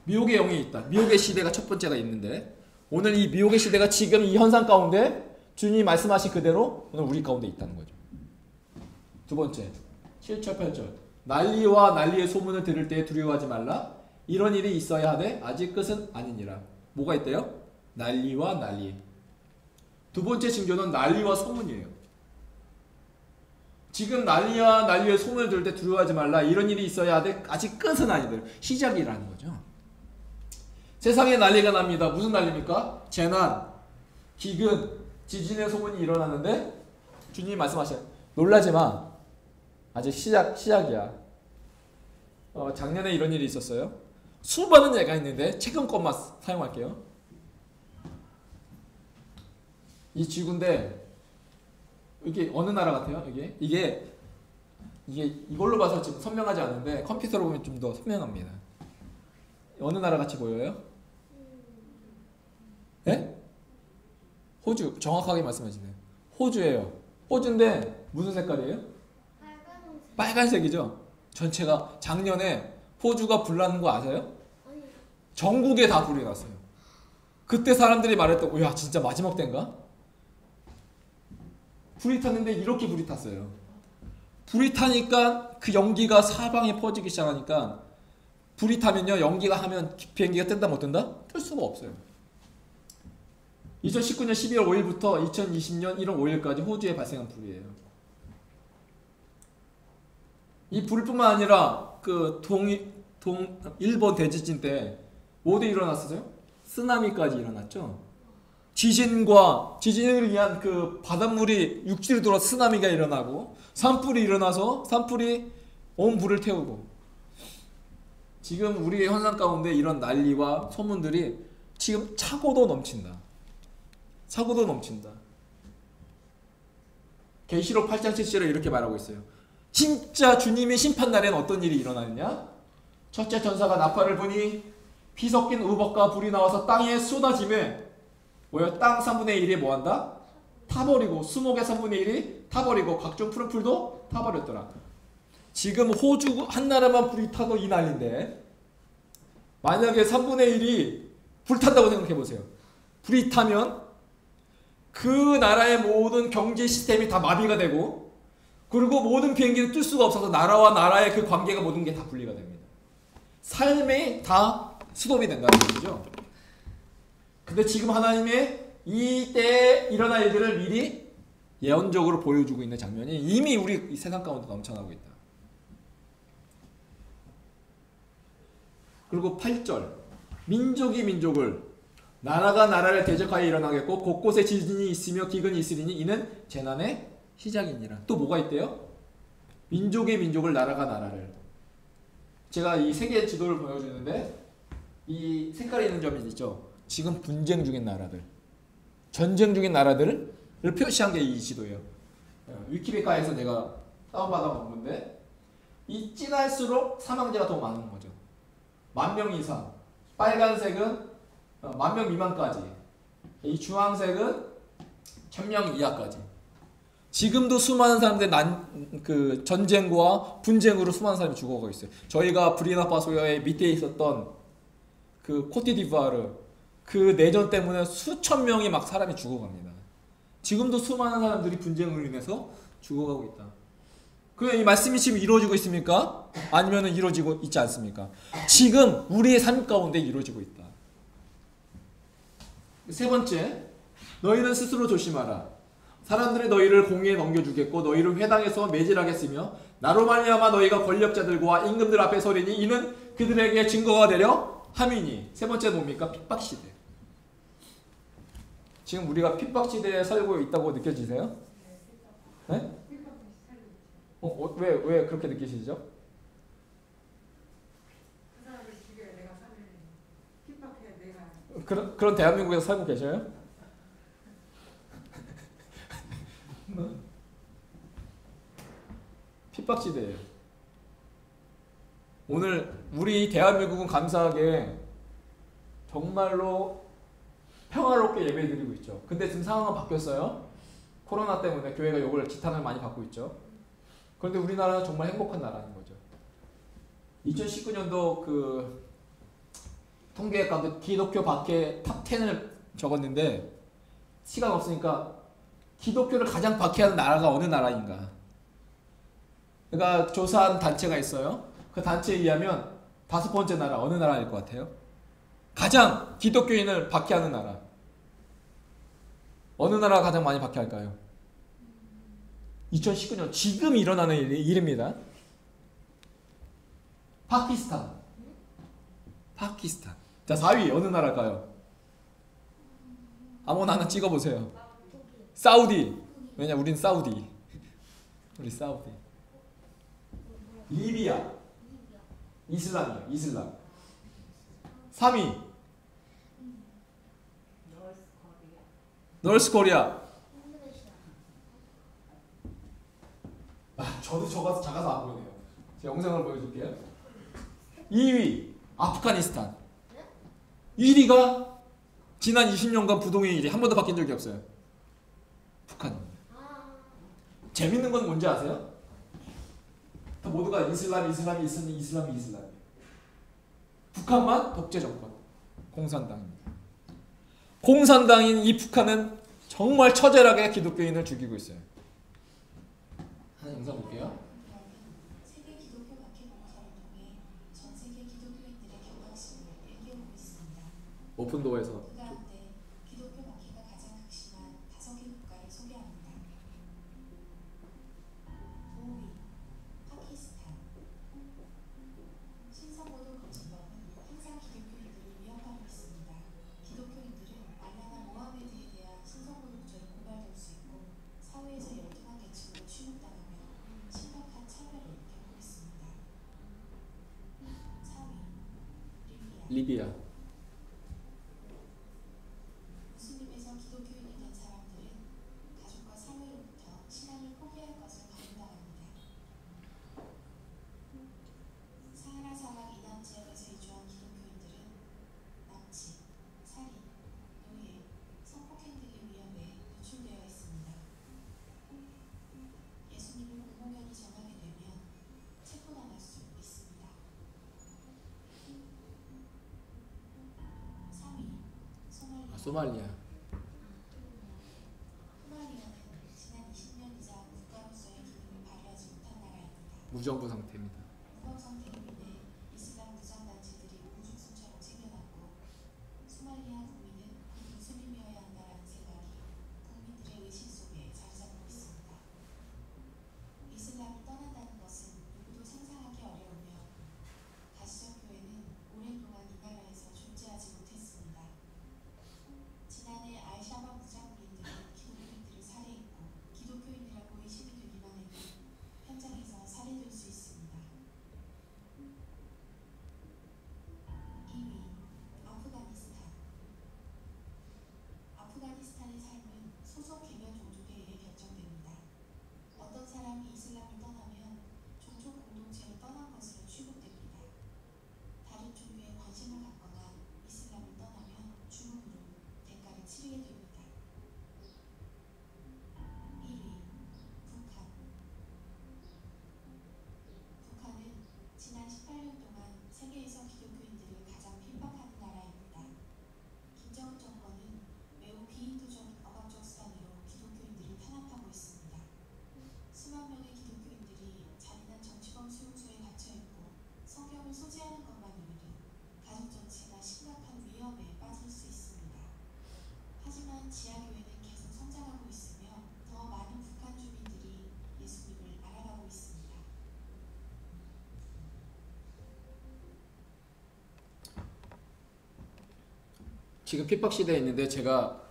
미혹의 영이 있다. 미혹의 시대가 첫 번째가 있는데 오늘 이 미혹의 시대가 지금 이 현상 가운데 주님이 말씀하신 그대로 오늘 우리 가운데 있다는 거죠. 두 번째 7절 8절 난리와 난리의 소문을 들을 때 두려워하지 말라. 이런 일이 있어야 하되 아직 끝은 아니니라. 뭐가 있대요? 난리와 난리. 두 번째 징조는 난리와 소문이에요. 지금 난리와 난리의 소문을 들을 때 두려워하지 말라. 이런 일이 있어야 하되 아직 끝은 아니들. 시작이라는 거죠. 세상에 난리가 납니다. 무슨 난리입니까? 재난, 기근, 지진의 소문이 일어나는데 주님이 말씀하셔요. 놀라지 마. 아직 시작이야. 작년에 이런 일이 있었어요. 수많은 예가 있는데 최근 것만 사용할게요. 이 지구인데 이게 어느 나라 같아요? 이게 이걸로 봐서 지금 선명하지 않은데 컴퓨터로 보면 좀 더 선명합니다. 어느 나라 같이 보여요? 예? 호주. 정확하게 말씀하시네요. 호주예요. 호주인데 무슨 색깔이에요? 빨간색이죠. 전체가 작년에 호주가 불 나는 거 아세요? 전국에 다 불이 났어요. 그때 사람들이 말했던 야 진짜 마지막 때인가? 불이 탔는데 이렇게 불이 탔어요. 불이 타니까 그 연기가 사방에 퍼지기 시작하니까 불이 타면요 연기가 하면 비행기가 뜬다 못 뜬다? 뜰 수가 없어요. 2019년 12월 5일부터 2020년 1월 5일까지 호주에 발생한 불이에요. 이 불뿐만 아니라 그 일본 대지진 때 뭐도 일어났어요? 쓰나미까지 일어났죠. 지진을 위한 그 바닷물이 육지로 들어와 쓰나미가 일어나고 산불이 일어나서 산불이 온 불을 태우고 지금 우리의 현상 가운데 이런 난리와 소문들이 지금 차고도 넘친다. 계시록 8장 7절에 이렇게 말하고 있어요. 진짜 주님의 심판날에는 어떤 일이 일어나느냐? 첫째 전사가 나팔을 부니 피 섞인 우벅과 불이 나와서 땅에 쏟아짐에 뭐야? 땅 3분의 1이 뭐한다? 타버리고 수목의 3분의 1이 타버리고 각종 푸른 풀도 타버렸더라. 지금 호주 한 나라만 불이 타도 이 난리인데 만약에 3분의 1이 불탄다고 생각해보세요. 불이 타면 그 나라의 모든 경제 시스템이 다 마비가 되고 그리고 모든 비행기를 뜰 수가 없어서 나라와 나라의 그 관계가 모든 게 다 분리가 됩니다. 삶이 다 스톱이 된다는 얘기죠. 근데 지금 하나님의 이때에 일어날 일들을 미리 예언적으로 보여주고 있는 장면이 이미 우리 세상 가운데 넘쳐나고 있다. 그리고 8절 민족이 민족을 나라가 나라를 대적하여 일어나겠고 곳곳에 지진이 있으며 기근이 있으리니 이는 재난의 시작이니라. 또 뭐가 있대요? 민족의 민족을 나라가 나라를. 제가 이 세계 지도를 보여주는데 이 색깔이 있는 점이 있죠. 지금 분쟁 중인 나라들, 전쟁 중인 나라들을 표시한 게 이 지도예요. 위키피디아에서 내가 다운받아 본 건데 이 진할수록 사망자가 더 많은 거죠. 10,000명 이상. 빨간색은 10,000명 미만까지. 이 주황색은 1,000명 이하까지. 지금도 수많은 사람들이 그 전쟁과 분쟁으로 수많은 사람이 죽어가고 있어요. 저희가 부르키나파소의 밑에 있었던 그 코트디부아르 그 내전 때문에 수천 명이 막 사람이 죽어갑니다. 지금도 수많은 사람들이 분쟁으로 인해서 죽어가고 있다. 그럼 이 말씀이 지금 이루어지고 있습니까? 아니면 이루어지고 있지 않습니까? 지금 우리의 삶 가운데 이루어지고 있다. 세 번째, 너희는 스스로 조심하라. 사람들이 너희를 공의에 넘겨주겠고 너희를 회당에서 매질하겠으며 나로 말미암아 너희가 권력자들과 임금들 앞에 서리니 이는 그들에게 증거가 되려 함이니. 세 번째 뭡니까? 핍박시대. 지금 우리가 핍박시대에 살고 있다고 느껴지세요? 네? 왜 그렇게 느끼시죠? 그런 대한민국에서 살고 계셔요? 핍박시대예요. 오늘 우리 대한민국은 감사하게 정말로 평화롭게 예배드리고 있죠. 근데 지금 상황은 바뀌었어요. 코로나 때문에 교회가 이걸 지탄을 많이 받고 있죠. 그런데 우리나라는 정말 행복한 나라인 거죠. 2019년도 그 통계가 기독교 박해 탑 10을 적었는데 시간 없으니까 기독교를 가장 박해하는 나라가 어느 나라인가? 그러니까 조사한 단체가 있어요. 그 단체에 의하면 5번째 나라 어느 나라일 것 같아요? 가장 기독교인을 박해하는 나라. 어느 나라가 가장 많이 박해할까요? 2019년 지금 일어나는 일입니다. 파키스탄. 자, 4위 어느 나라일까요? 아무나 하나 찍어보세요. 사우디. 왜냐 우린 사우디. 우리 사우디. 리비아. 이슬람이요. 이슬람. 3위. 노스 코리아. 저도 작아서 안 보이네요. 제가 영상을 보여줄게요. 2위 아프가니스탄. 1위가 지난 20년간 부동의 일이 한 번도 바뀐 적이 없어요. 북한입니다. 재밌는 건 뭔지 아세요? 모두가 이슬람이. 북한만 독재 정권. 공산당입니다. 공산당인 이 북한은 정말 처절하게 기독교인을 죽이고 있어요. 하나 영상 볼게요. 세계 기독교 박해 공사를 통해 전 세계 기독교인들의 경각심을 일깨우고 있습니다. 오픈도어에서 그 가운데 기독교 박해가 가장 극심한 5개 국가를 소개합니다. 5위 파키스탄. 신성모독 검증법은 항상 기독교인들을 위협하고 있습니다. 기독교인들은 알라나 모하메드에 대한 신성모독죄로 고발될 수 있고 사회에서 열등한 계층으로 취급당하며 심각한 차별을 겪고 있습니다. 4위 리비아. 무슬림에서 기독교인이 된 사람들은 가족과 사회로부터 신앙을 포기할 것을 강요당합니다. 사하라 사막 이남 지역에서 이주한 기독교인들은 납치, 살인, 노예, 성폭행 등의 위험에 노출되어 있습니다. 예수님을 공공연히 전하게 되면 체포당할 수 있습니다. 3위 소말리아. 소말리아. 소말리아는 지난 20년 이상 국가로서의 기능을 발휘하지 못한 나라입니다. 무정부 상태입니다. 무법 상태로 인해 이슬람 무장단체들이 우후죽순처럼 생겨났고 소말리아 국민은 곧 무슬림이어야 한다라는 생각이 국민들의 의식 속에 자리 잡고 있습니다. 이슬람이 떠난다는 것은 누구도 상상하기 어려우며 가시적 교회는 오랜동안 이 나라에서 존재하지 못했습니다. 지난해 알샤바 무장군인들은 기독교인들을 살해했고 기독교인이라고 의심이 되기만 해도 현장에서 살해될 수 있습니다. 2위 아프가니스탄. 아프가니스탄의 삶은 소속 개별 종족에 의해 결정됩니다. 어떤 사람이 이슬람을 떠나면 종족 공동체를 떠난 것으로 취급됩니다. 다른 종교에 관심을 갖거나 이슬람을 떠나면 죽음으로 대가를 치르게 됩니다. 1위 북한. 북한은 지난 18년 동안 세계에서 기독교인들을 가장 핍박하는 나라입니다. 김정은 정권은 매우 비인도적인 억압적 수단으로 기독교인들을 탄압하고 있습니다. 수만 명의 기독교인들이 잔인한 정치범 수용소에 갇혀있고 성경을 소지하는 것만으로도 가족 전체가 심각한 위험에 빠질 수 있습니다. 하지만 지하교회는 계속 성장하고 있으며 더 많은 북한 주민들이 예수님을 알아가고 있습니다. 지금 핍박 시대에 있는데 제가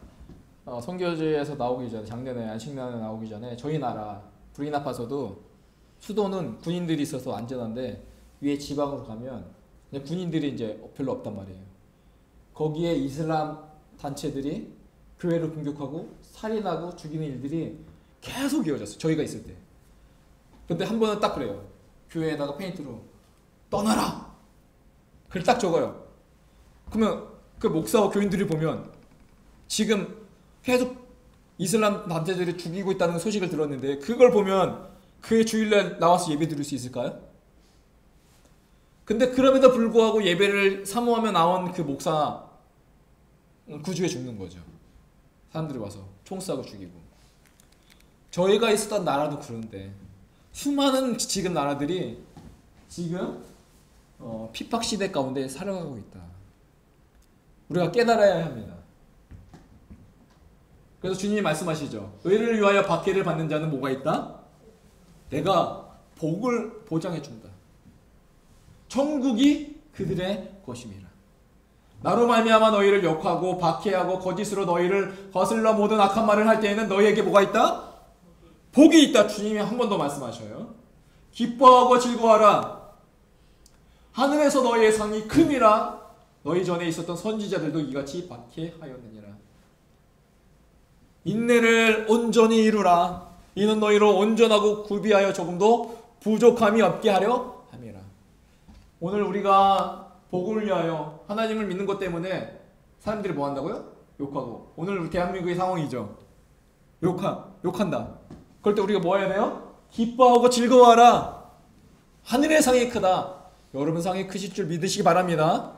선교지에서 나오기 전에 작년에 안식년에 나오기 전에 저희 나라 부르키나파소도 수도는 군인들이 있어서 안전한데 위에 지방으로 가면 그냥 군인들이 이제 별로 없단 말이에요. 거기에 이슬람 단체들이 교회를 공격하고 살인하고 죽이는 일들이 계속 이어졌어요. 저희가 있을 때. 근데 한 번은 딱 그래요. 교회에다가 페인트로 떠나라! 그걸 딱 적어요. 그러면 그 목사와 교인들이 보면 지금 계속 이슬람 단체들이 죽이고 있다는 소식을 들었는데 그걸 보면 그의 주일날 나와서 예배 드릴 수 있을까요? 근데 그럼에도 불구하고 예배를 사모하며 나온 그 목사 구주에 죽는 거죠. 사람들이 와서 총 쏴고 죽이고. 저희가 있었던 나라도 그런데 수많은 지금 나라들이 지금 핍박시대 가운데 살아가고 있다. 우리가 깨달아야 합니다. 그래서 주님이 말씀하시죠. 의를 위하여 박해를 받는 자는 뭐가 있다? 내가 복을 보장해 준다. 천국이 그들의 것임이라. 나로 말미암아 너희를 욕하고 박해하고 거짓으로 너희를 거슬러 모든 악한 말을 할 때에는 너희에게 뭐가 있다? 복이 있다. 주님이 한 번 더 말씀하셔요. 기뻐하고 즐거워하라. 하늘에서 너희의 상이 큼이라. 너희 전에 있었던 선지자들도 이같이 박해하였느니라. 인내를 온전히 이루라. 이는 너희로 온전하고 구비하여 조금도 부족함이 없게 하려 함이라. 오늘 우리가 복음을 위하여 하나님을 믿는 것 때문에 사람들이 뭐 한다고요? 욕하고. 오늘 우리 대한민국의 상황이죠. 욕한다. 그럴 때 우리가 뭐 해야 돼요? 기뻐하고 즐거워하라. 하늘의 상이 크다. 여러분 상이 크실 줄 믿으시기 바랍니다.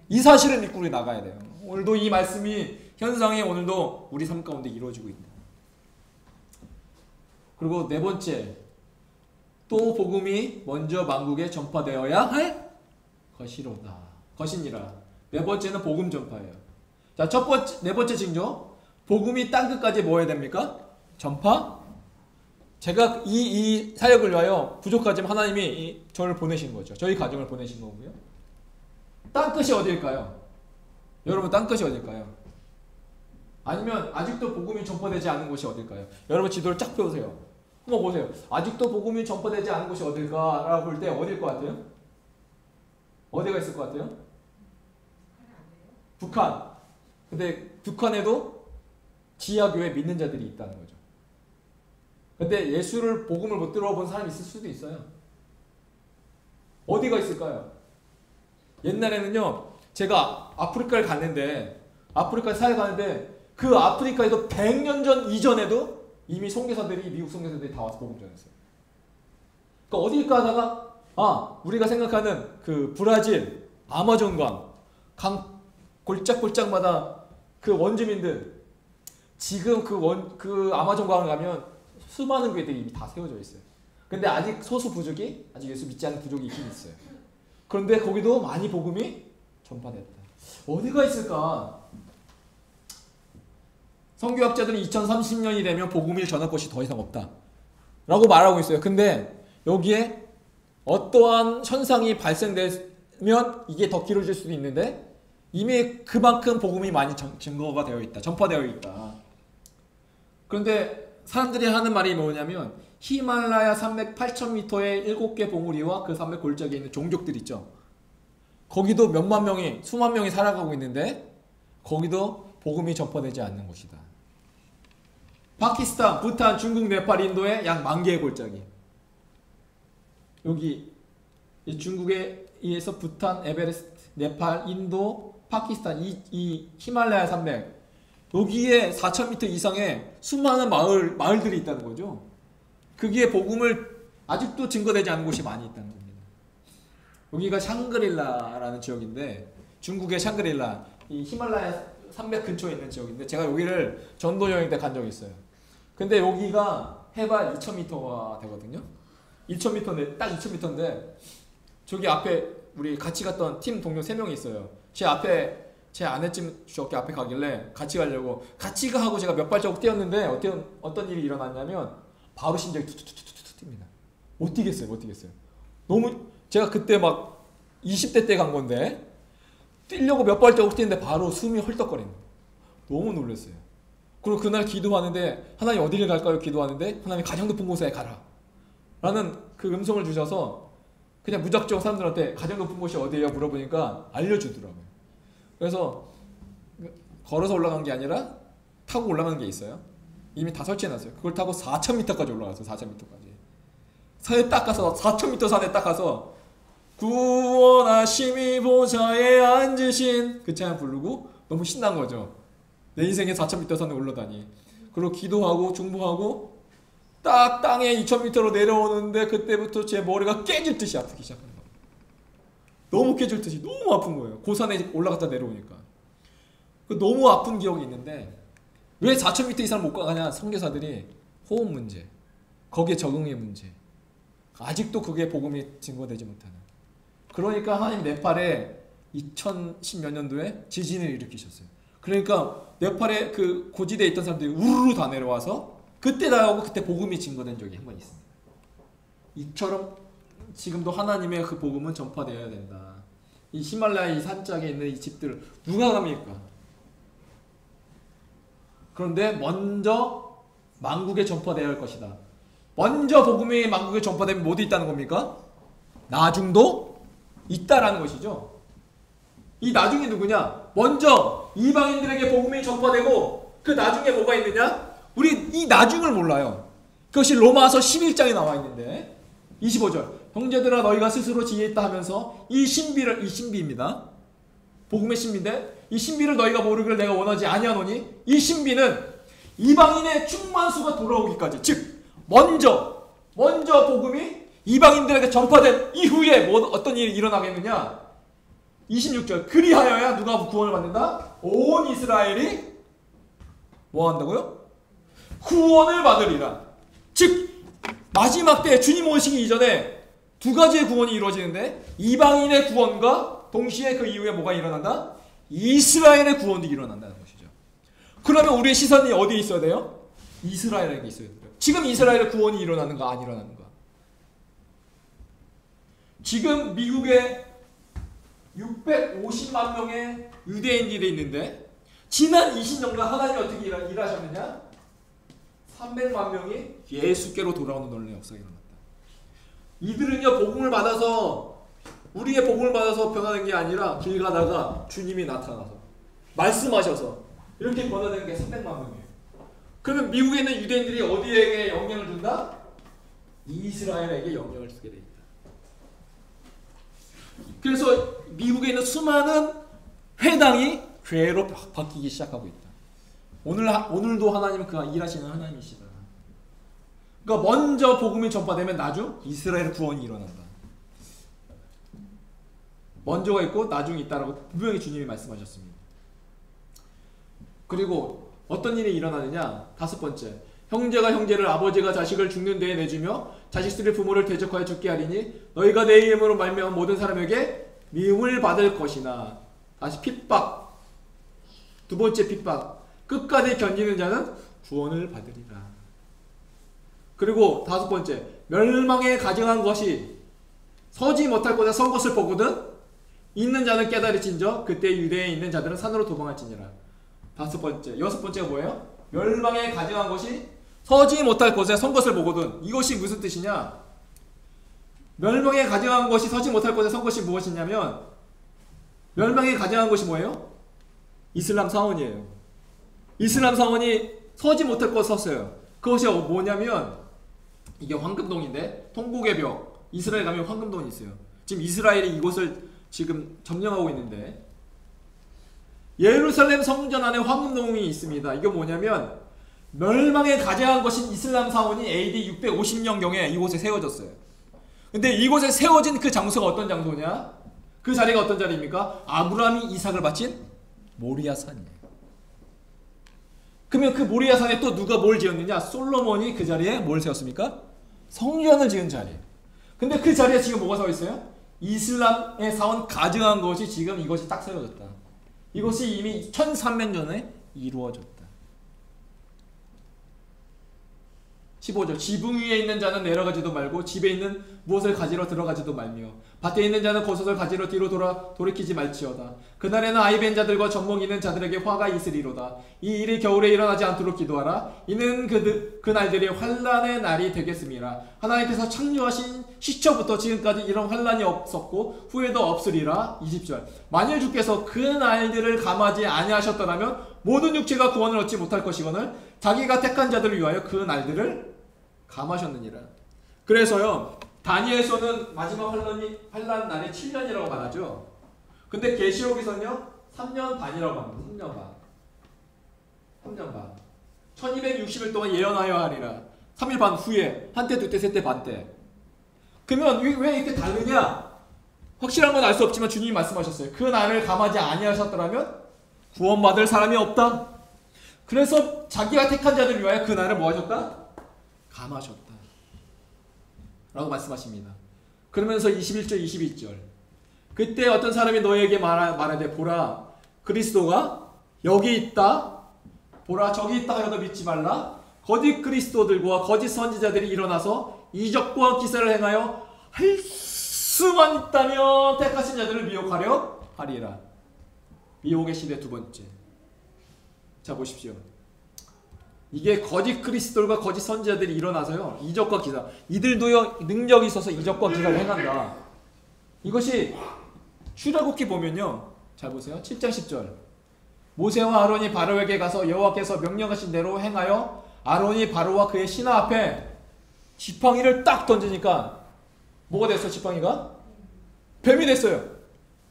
이 사실을 믿고 우리 나가야 돼요. 오늘도 이 말씀이 현상이 오늘도 우리 삶 가운데 이루어지고 있다. 그리고 네 번째, 또 복음이 먼저 만국에 전파되어야 할 것이니라. 네 번째는 복음 전파예요. 자, 네 번째 징조. 복음이 땅 끝까지 뭐 해야 됩니까? 전파. 제가 이 사역을 위하여 부족하지만 하나님이 저를 보내신 거죠. 저희 가정을 보내신 거고요. 땅 끝이 어디일까요? 여러분, 땅 끝이 어딜까요? 아니면 아직도 복음이 전파되지 않은 곳이 어딜까요? 여러분 지도를 쫙 펴보세요. 한번 보세요. 아직도 복음이 전파되지 않은 곳이 어딜까라고 볼 때 어딜 것 같아요? 어디가 있을 것 같아요? 북한. 근데 북한에도 지하교회 믿는 자들이 있다는 거죠. 근데 예수를 복음을 못 들어본 사람이 있을 수도 있어요. 어디가 있을까요? 옛날에는요, 제가 아프리카를 갔는데, 아프리카에 사회 가는데, 그 아프리카에도 100년 전 이전에도 이미 미국 선교사들이 다 와서 복음 전했어요. 그러니까 어딜까 하다가, 우리가 생각하는 그 브라질, 아마존강, 강 골짝골짝마다 그 원주민들, 지금 그 아마존강을 가면 수많은 교회들이 이미 다 세워져 있어요. 근데 아직 소수 부족이, 아직 예수 믿지 않는 부족이 있긴 있어요. 그런데 거기도 많이 복음이 전파됐다. 어디가 있을까? 선교학자들은 2030년이 되면 복음을 전할 것이 더 이상 없다 라고 말하고 있어요. 근데 여기에 어떠한 현상이 발생되면 이게 더 길어질 수도 있는데 이미 그만큼 복음이 많이 증거가 되어 있다. 전파되어 있다. 그런데 사람들이 하는 말이 뭐냐면 히말라야 산맥 8,000m의 7개 봉우리와 그 산맥 골짜기에 있는 종족들 있죠. 거기도 몇만 명이, 수만 명이 살아가고 있는데 거기도 복음이 전파되지 않는 곳이다. 파키스탄, 부탄, 중국, 네팔, 인도에 약 10,000개의 골짜기. 여기 중국에 의해서 부탄, 에베레스트, 네팔, 인도, 파키스탄 이 히말라야 산맥 여기에 4,000m 이상의 수많은 마을들이 있다는 거죠. 거기에 복음을 아직도 증거되지 않은 곳이 많이 있다는 겁니다. 여기가 샹그릴라라는 지역인데 중국의 샹그릴라 이 히말라야 산맥 근처에 있는 지역인데 제가 여기를 전도 여행 때 간 적이 있어요. 근데 여기가 해발 2,000m가 되거든요. 2,000m인데 딱 2,000m인데 저기 앞에 우리 같이 갔던 팀 동료 3명이 있어요. 제 아내쯤 저기 앞에 가길래 같이 가려고 같이 가 하고 제가 몇 발자국 뛰었는데 어떤 일이 일어났냐면 바로 심장이 툭툭툭툭툭 뜁니다. 못 뛰겠어요. 너무 제가 그때 막 20대 때 간 건데 뛰려고 몇 발자국 뛰는데 바로 숨이 헐떡거리는 거예요. 너무 놀랐어요. 그리고 그날 기도하는데 하나님 어디를 갈까요? 기도하는데 하나님 가장 높은 곳에 가라 라는 그 음성을 주셔서 그냥 무작정 사람들한테 가장 높은 곳이 어디예요? 물어보니까 알려주더라고요. 그래서 걸어서 올라간 게 아니라 타고 올라가는 게 있어요. 이미 다 설치해놨어요. 그걸 타고 4,000m까지 올라갔어요. 4,000m까지. 산에 딱 가서 4,000m 산에 딱 가서 구원하심이 보좌에 앉으신 그 찬양 부르고 너무 신난 거죠. 내 인생에 4,000m 산에 올라다니. 그리고 기도하고 중보하고 딱 땅에 2,000m로 내려오는데 그때부터 제 머리가 깨질 듯이 아프기 시작하는 거예요. 너무 깨질 듯이 너무 아픈 거예요. 고산에 올라갔다 내려오니까. 너무 아픈 기억이 있는데 왜 4,000m 이상 못 가냐? 선교사들이 호흡 문제, 거기에 적응의 문제, 아직도 그게 복음이 증거되지 못하는. 그러니까 하나님 네팔에 2010 몇 년도에 지진을 일으키셨어요. 그러니까 네팔에 그 고지대에 있던 사람들이 우르르 다 내려와서 그때 나오고 그때 복음이 증거된 적이 한 번 있습니다. 이처럼 지금도 하나님의 그 복음은 전파되어야 된다. 이 히말라야 이 산짝에 있는 이 집들을 누가 갑니까? 그런데 먼저 만국에 전파되어야 할 것이다. 먼저 복음이 만국에 전파되면 뭐도 있다는 겁니까? 나중도 있다라는 것이죠. 이 나중이 누구냐? 먼저 이방인들에게 복음이 전파되고 그 나중에 뭐가 있느냐? 우리 이 나중을 몰라요. 그것이 로마서 11장에 나와 있는데 25절 형제들아 너희가 스스로 지혜있다 하면서 이 신비입니다. 복음의 신비인데 이 신비를 너희가 모르기를 내가 원하지 아니하노니 이 신비는 이방인의 충만수가 돌아오기까지 즉 먼저 복음이 이방인들에게 전파된 이후에 어떤 일이 일어나겠느냐? 26절 그리하여야 누가 구원을 받는다? 온 이스라엘이 뭐 한다고요? 구원을 받으리라. 즉 마지막 때 주님 오시기 이전에 두 가지의 구원이 이루어지는데 이방인의 구원과 동시에 그 이후에 뭐가 일어난다? 이스라엘의 구원도 일어난다는 것이죠. 그러면 우리의 시선이 어디에 있어야 돼요? 이스라엘에게 있어야 돼요. 지금 이스라엘의 구원이 일어나는가 안 일어나는가? 지금 미국에 650만 명의 유대인들이 있는데 지난 20년간 하나님이 어떻게 일하셨느냐? 300만 명이 예수께로 돌아오는 놀라운 역사가 일어났다. 이들은요 복음을 받아서 우리의 복음을 받아서 변화된 게 아니라 길 가다가 주님이 나타나서 말씀하셔서 이렇게 변화된 게 300만 명이에요. 그러면 미국에 있는 유대인들이 어디에게 영향을 준다? 이스라엘에게 영향을 주게 돼 있다. 그래서 미국에 있는 수많은 회당이 교회로 바뀌기 시작하고 있다. 오늘도 하나님은 그 일하시는 하나님이시다. 그러니까 먼저 복음이 전파되면 나중 이스라엘 구원이 일어난다. 먼저가 있고 나중이 있다라고 분명히 주님이 말씀하셨습니다. 그리고 어떤 일이 일어나느냐? 5번째, 형제가 형제를 아버지가 자식을 죽는 데에 내주며 자식들이 부모를 대적하여 죽게 하리니 너희가 내 이름으로 말미암아 모든 사람에게 미움을 받을 것이나. 다시 핍박. 2번째 핍박. 끝까지 견디는 자는 구원을 받으리라. 그리고 5번째, 멸망에 가증한 것이 서지 못할 곳에 선 것을 보거든 있는 자는 깨달을진저 그때 유대에 있는 자들은 산으로 도망할지니라. 5번째, 6번째가 뭐예요? 멸망에 가증한 것이 서지 못할 곳에 선 것을 보거든. 이것이 무슨 뜻이냐? 멸망에 가증한 것이 서지 못할 곳에 선 것이 무엇이냐면 멸망에 가증한 것이 뭐예요? 이슬람 사원이에요. 이슬람 사원이 서지 못할 곳에 섰어요. 그것이 뭐냐면 이게 황금동인데 통곡의 벽. 이스라엘 가면 황금동이 있어요. 지금 이스라엘이 이곳을 지금 점령하고 있는데 예루살렘 성전 안에 황금동이 있습니다. 이게 뭐냐면 멸망에 가증한 것인 이슬람 사원이 AD 650년경에 이곳에 세워졌어요. 근데 이곳에 세워진 그 장소가 어떤 장소냐? 그 자리가 어떤 자리입니까? 아브라함이 이삭을 바친 모리아 산이에요. 그러면 그 모리아 산에 또 누가 뭘 지었느냐? 솔로몬이 그 자리에 뭘 세웠습니까? 성전을 지은 자리. 근데 그 자리에 지금 뭐가 서 있어요? 이슬람의 사원 가증한 것이 지금 이것이 딱 세워졌다. 이것이 이미 1300년에 이루어졌다. 15절 지붕 위에 있는 자는 내려가지도 말고 집에 있는 무엇을 가지러 들어가지도 말며 밭에 있는 자는 겉옷을 가지러 뒤로 돌이키지 말지어다. 그날에는 아이벤 자들과 젖먹 있는 자들에게 화가 있으리로다. 이 일이 겨울에 일어나지 않도록 기도하라. 이는 그 날들이 환난의 날이 되겠음이라. 하나님께서 창조하신 시초부터 지금까지 이런 환난이 없었고 후에도 없으리라. 20절 만일 주께서 그 날들을 감하지 아니하셨더라면 모든 육체가 구원을 얻지 못할 것이거늘 자기가 택한 자들을 위하여 그 날들을 감하셨느니라. 그래서요, 다니엘서는 마지막 환란 날이 7년이라고 말하죠. 근데 계시록에서는요 3년 반이라고 합니다. 3년 반. 1260일 동안 예언하여 하리라. 3일 반 후에 한때 두때 셋때 반때. 그러면 왜 이렇게 다르냐? 확실한 건 알 수 없지만 주님이 말씀하셨어요. 그 날을 감하지 아니하셨더라면 구원받을 사람이 없다. 그래서 자기가 택한 자들을 위하여 그 날을 뭐 하셨다? 감하셨다 라고 말씀하십니다. 그러면서 21절 22절 그때 어떤 사람이 너에게 말하되 보라 그리스도가 여기 있다 보라 저기 있다 하여도 믿지 말라. 거짓 그리스도들과 거짓 선지자들이 일어나서 이적과 기사를 행하여 할 수만 있다면 택하신 자들을 미혹하려 하리라. 미혹의 시대 두 번째. 자 보십시오. 이게 거짓 그리스도들과 거짓 선지자들이 일어나서요 이적과 기사, 이들도요 능력이 있어서 이적과 기사를 행한다. 이것이 출애굽기 보면요, 잘 보세요. 7장 10절 모세와 아론이 바로에게 가서 여호와께서 명령하신 대로 행하여 아론이 바로와 그의 신하 앞에 지팡이를 딱 던지니까 뭐가 됐어? 지팡이가 뱀이 됐어요.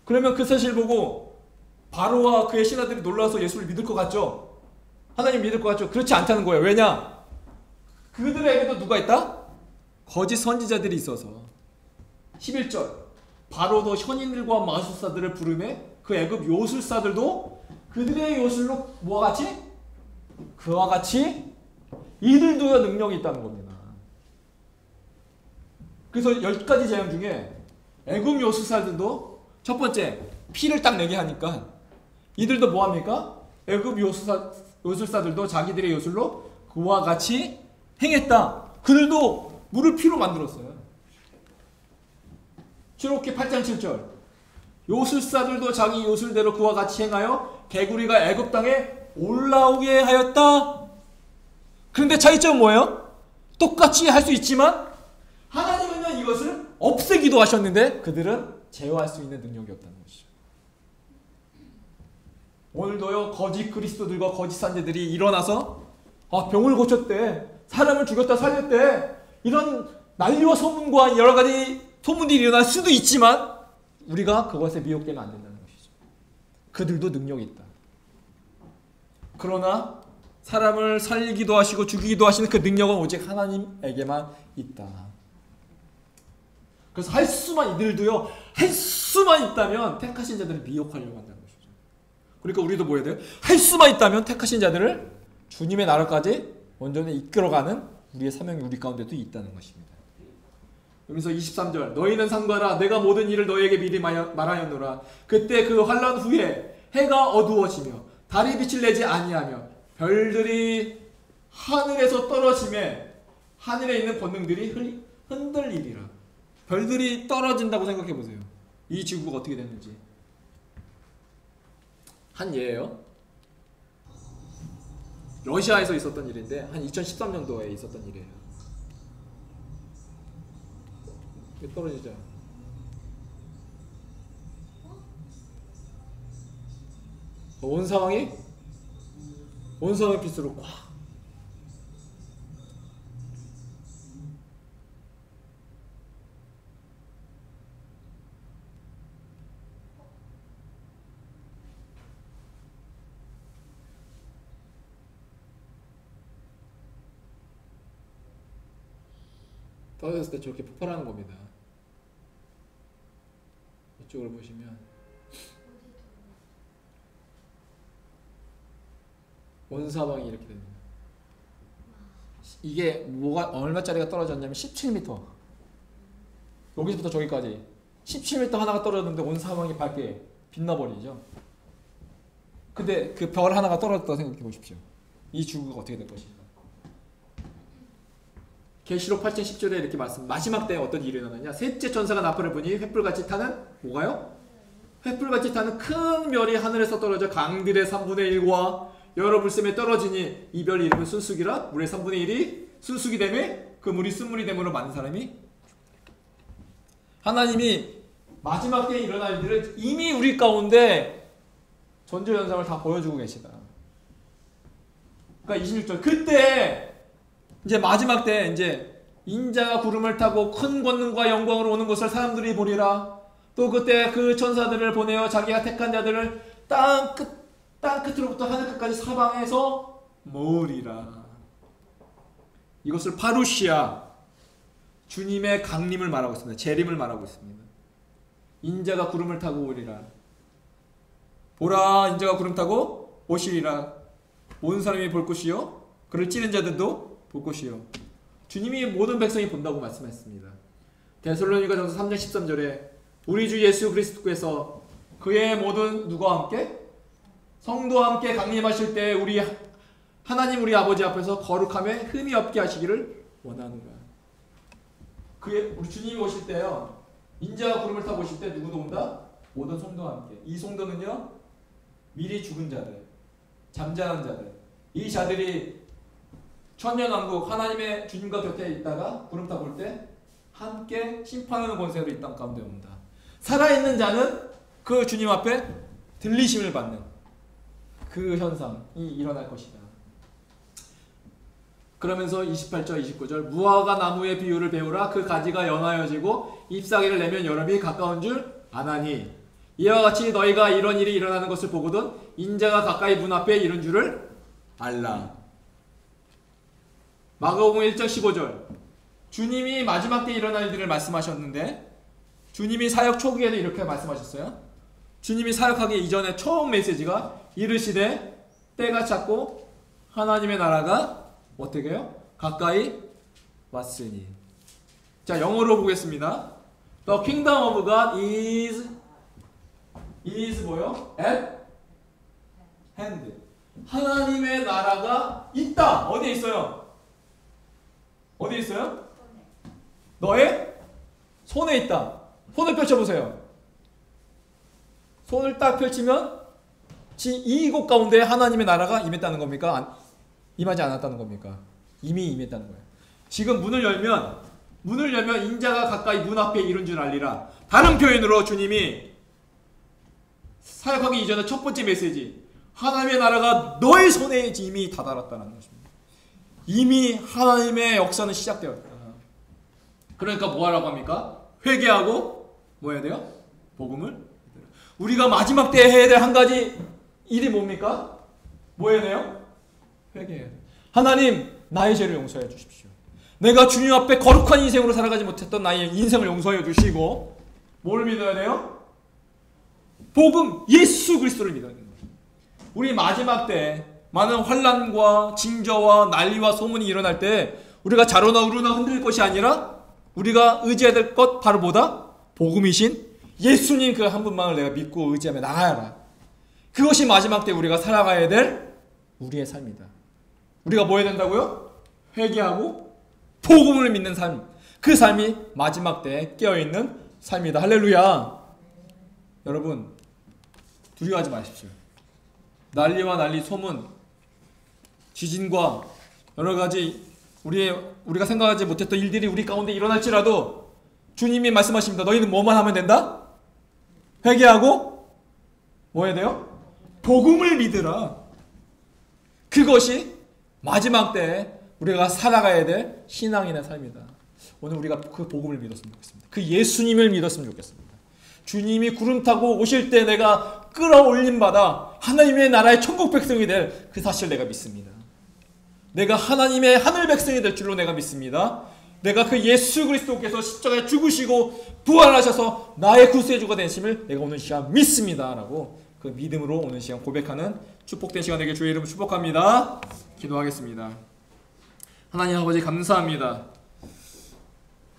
그러면 그 사실 보고 바로와 그의 신하들이 놀라서 예수를 믿을 것 같죠? 하나님 믿을 것 같죠? 그렇지 않다는 거예요. 왜냐? 그들에게도 누가 있다? 거짓 선지자들이 있어서. 11절 바로도 현인들과 마술사들을 부르매 그 애굽 요술사들도 그들의 요술로 뭐와 같이? 그와 같이 이들도요 능력이 있다는 겁니다. 그래서 10가지 재앙 중에 애굽 요술사들도 첫 번째 피를 딱 내게 하니까 이들도 뭐합니까? 애굽 요술사들도 자기들의 요술로 그와 같이 행했다. 그들도 물을 피로 만들었어요. 출애굽기 8장 7절 요술사들도 자기 요술대로 그와 같이 행하여 개구리가 애굽 땅에 올라오게 하였다. 그런데 차이점은 뭐예요? 똑같이 할 수 있지만 하나님은요 이것을 없애기도 하셨는데 그들은 제어할 수 있는 능력이 없다는 것이죠. 오늘도요 거짓 그리스도들과 거짓 선지자들이 일어나서 병을 고쳤대, 사람을 죽였다 살렸대, 이런 난리와 소문과 여러 가지 소문들이 일어날 수도 있지만 우리가 그것에 미혹되면 안 된다는 것이죠. 그들도 능력이 있다. 그러나 사람을 살리기도 하시고 죽이기도 하시는 그 능력은 오직 하나님에게만 있다. 그래서 할 수만 이들도요 할 수만 있다면 택하신 자들을 미혹하려고 한다는 것이죠. 그러니까 우리도 뭐 해야 돼요? 할 수만 있다면 택하신 자들을 주님의 나라까지 온전히 이끌어가는 우리의 사명이 우리 가운데도 있다는 것입니다. 여기서 23절 너희는 삼가라 내가 모든 일을 너희에게 미리 말하였노라. 그때 그 환난 후에 해가 어두워지며 달이 빛을 내지 아니하며 별들이 하늘에서 떨어짐에 하늘에 있는 권능들이 흔들리리라. 별들이 떨어진다고 생각해 보세요. 이 지구가 어떻게 됐는지. 한 예예요. 러시아에서 있었던 일인데 한 2013년도에 있었던 일이에요. 떨어지죠. 온 상황이 빛으로 꽉. 떨어졌을 때 저렇게 폭발하는 겁니다. 이쪽으로 보시면 온 사방이 이렇게 됩니다. 이게 뭐가 얼마짜리가 떨어졌냐면 17m. 여기서부터 저기까지 17m 하나가 떨어졌는데 온 사방이 밝게 빛나버리죠. 근데 그 별 하나가 떨어졌다고 생각해 보십시오. 이 지구가 어떻게 될 것인가. 계시록 8장 10절에 이렇게 마지막 때에 어떤 일이 일어나냐. 셋째 천사가 나팔을 부니 횃불같이 타는 뭐가요? 횃불같이 타는 큰 별이 하늘에서 떨어져 강들의 3분의 1과 여러 불샘에 떨어지니 이 별 이름은 순수기라. 물의 3분의 1이 순수기 되매 그 물이 쓴물이 되므로 많은 사람이. 하나님이 마지막 때에 일어날 일들을 이미 우리 가운데 전조현상을 다 보여주고 계시다. 그러니까 26절 그때 이제 마지막 때 이제 인자가 구름을 타고 큰 권능과 영광으로 오는 것을 사람들이 보리라. 또 그때 그 천사들을 보내어 자기가 택한 자들을 땅 끝으로부터 하늘 끝까지 사방에서 모으리라. 이것을 파루시아, 주님의 강림을 말하고 있습니다. 재림을 말하고 있습니다. 인자가 구름을 타고 오리라. 보라, 인자가 구름 타고 오시리라. 온 사람이 볼 것이요 그를 찌른 자들도 볼 것이요. 주님이 모든 백성이 본다고 말씀했습니다. 데살로니가전서 3장 13절에 우리 주 예수 그리스도께서 그의 모든 누구와 함께? 성도와 함께 강림하실 때 우리 하나님 우리 아버지 앞에서 거룩함에 흠이 없게 하시기를 원하노라. 우리 주님이 오실 때요, 인자가 구름을 타고 오실 때 누구도 온다? 모든 성도와 함께. 이 성도는요, 미리 죽은 자들, 잠자는 자들, 이 자들이 천년왕국 하나님의 주님과 곁에 있다가 구름 타고 올 때 함께 심판하는 권세로 이 땅 가운데 옵니다. 살아있는 자는 그 주님 앞에 들리심을 받는 그 현상이 일어날 것이다. 그러면서 28절 29절 무화과 나무의 비유를 배우라. 그 가지가 연하여지고 잎사귀를 내면 여름이 가까운 줄 아나니 이와 같이 너희가 이런 일이 일어나는 것을 보거든 인자가 가까이 문 앞에 이른 줄을 알라. 마가복음 1장 15절 주님이 마지막 때 일어날 일들을 말씀하셨는데 주님이 사역 초기에도 이렇게 말씀하셨어요. 주님이 사역하기 이전에 처음 메시지가 이르시되 때가 찼고 하나님의 나라가 어떻게 해요? 가까이 왔으니. 자, 영어로 보겠습니다. The kingdom of God is 뭐요? At hand. 하나님의 나라가 있다. 어디에 있어요? 어디에 있어요? 너의 손에 있다. 손을 펼쳐보세요. 손을 딱 펼치면 이곳 가운데 하나님의 나라가 임했다는 겁니까? 임하지 않았다는 겁니까? 이미 임했다는 거예요. 지금 문을 열면 인자가 가까이 문 앞에 이른 줄 알리라. 다른 표현으로 주님이 사역하기 이전에 첫 번째 메시지 하나님의 나라가 너의 손에 이미 다다랐다는 것입니다. 이미 하나님의 역사는 시작되었다. 그러니까 뭐 하라고 합니까? 회개하고 뭐 해야 돼요? 복음을. 우리가 마지막 때 해야 될 한 가지 일이 뭡니까? 뭐 해야 돼요? 회개해요. 하나님, 나의 죄를 용서해 주십시오. 내가 주님 앞에 거룩한 인생으로 살아가지 못했던 나의 인생을 용서해 주시고 뭘 믿어야 돼요? 복음, 예수 그리스도를 믿어야 됩니다. 우리 마지막 때 많은 환난과 징조와 난리와 소문이 일어날 때 우리가 자로나 우르나 흔들릴 것이 아니라 우리가 의지해야 될 것 바로 뭐다? 복음이신 예수님 그 한 분만을 내가 믿고 의지하며 나가야라. 그것이 마지막 때 우리가 살아가야 될 우리의 삶이다. 우리가 뭐 해야 된다고요? 회개하고 복음을 믿는 삶. 그 삶이 마지막 때 깨어있는 삶이다. 할렐루야. 여러분, 두려워하지 마십시오. 난리와 난리, 소문, 지진과 여러가지 우리가 생각하지 못했던 일들이 우리 가운데 일어날지라도 주님이 말씀하십니다. 너희는 뭐만 하면 된다? 회개하고 뭐 해야 돼요? 복음을 믿으라. 그것이 마지막 때 우리가 살아가야 될 신앙인의 삶이다. 오늘 우리가 그 복음을 믿었으면 좋겠습니다. 그 예수님을 믿었으면 좋겠습니다. 주님이 구름 타고 오실 때 내가 끌어올림 받아 하나님의 나라의 천국 백성이 될 그 사실을 내가 믿습니다. 내가 하나님의 하늘 백성이 될 줄로 내가 믿습니다. 내가 그 예수 그리스도께서 십자가에 죽으시고 부활하셔서 나의 구세주가 되심을 내가 오늘 시간 믿습니다. 라고 그 믿음으로 오늘 시간 고백하는 축복된 시간 되게 주의 이름으로 축복합니다. 기도하겠습니다. 하나님 아버지 감사합니다.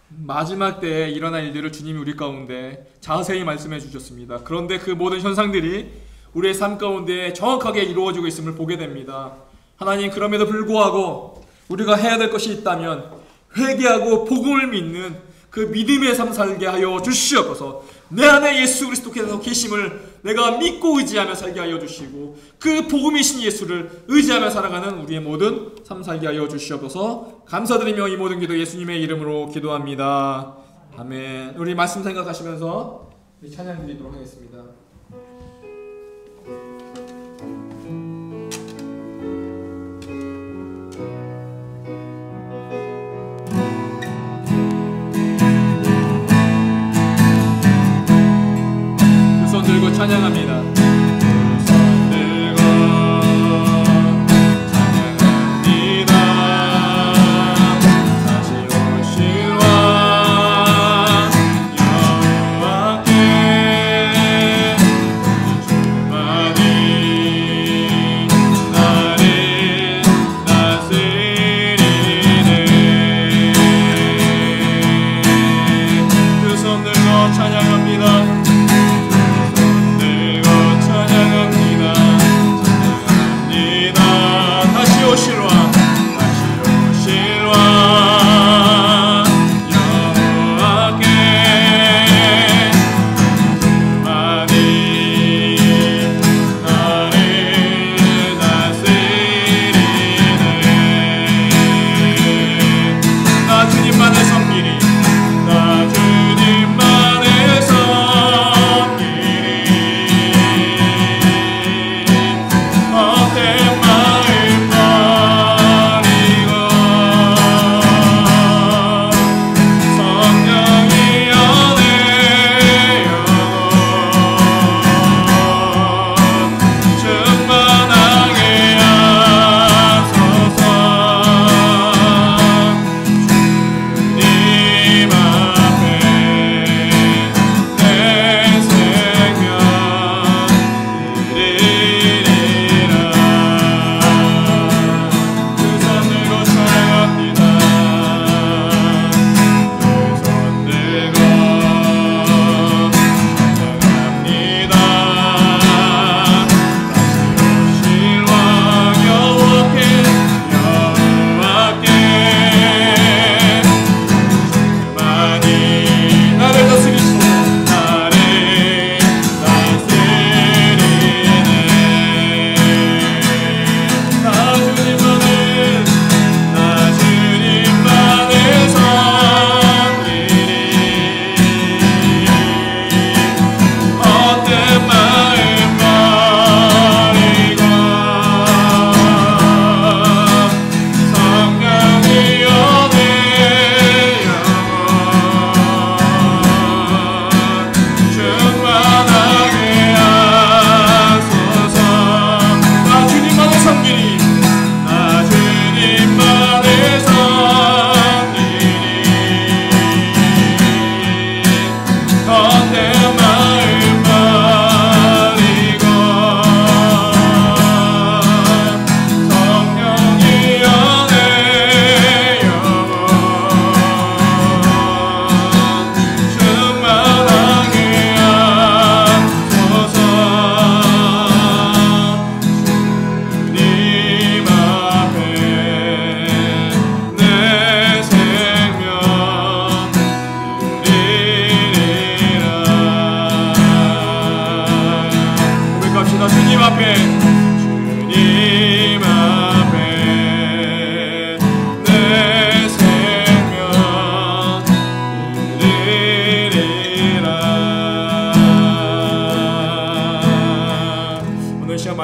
마지막 때에 일어날 일들을 주님이 우리 가운데 자세히 말씀해 주셨습니다. 그런데 그 모든 현상들이 우리의 삶 가운데 정확하게 이루어지고 있음을 보게 됩니다. 하나님, 그럼에도 불구하고 우리가 해야 될 것이 있다면 회개하고 복음을 믿는 그 믿음의 삶 살게 하여 주시옵소서. 내 안에 예수 그리스도께서 계심을 내가 믿고 의지하며 살게 하여 주시고 그 복음이신 예수를 의지하며 살아가는 우리의 모든 삶 살게 하여 주시옵소서. 감사드리며 이 모든 기도 예수님의 이름으로 기도합니다. 아멘. 우리 말씀 생각하시면서 우리 찬양 드리도록 하겠습니다. 찬양합니다.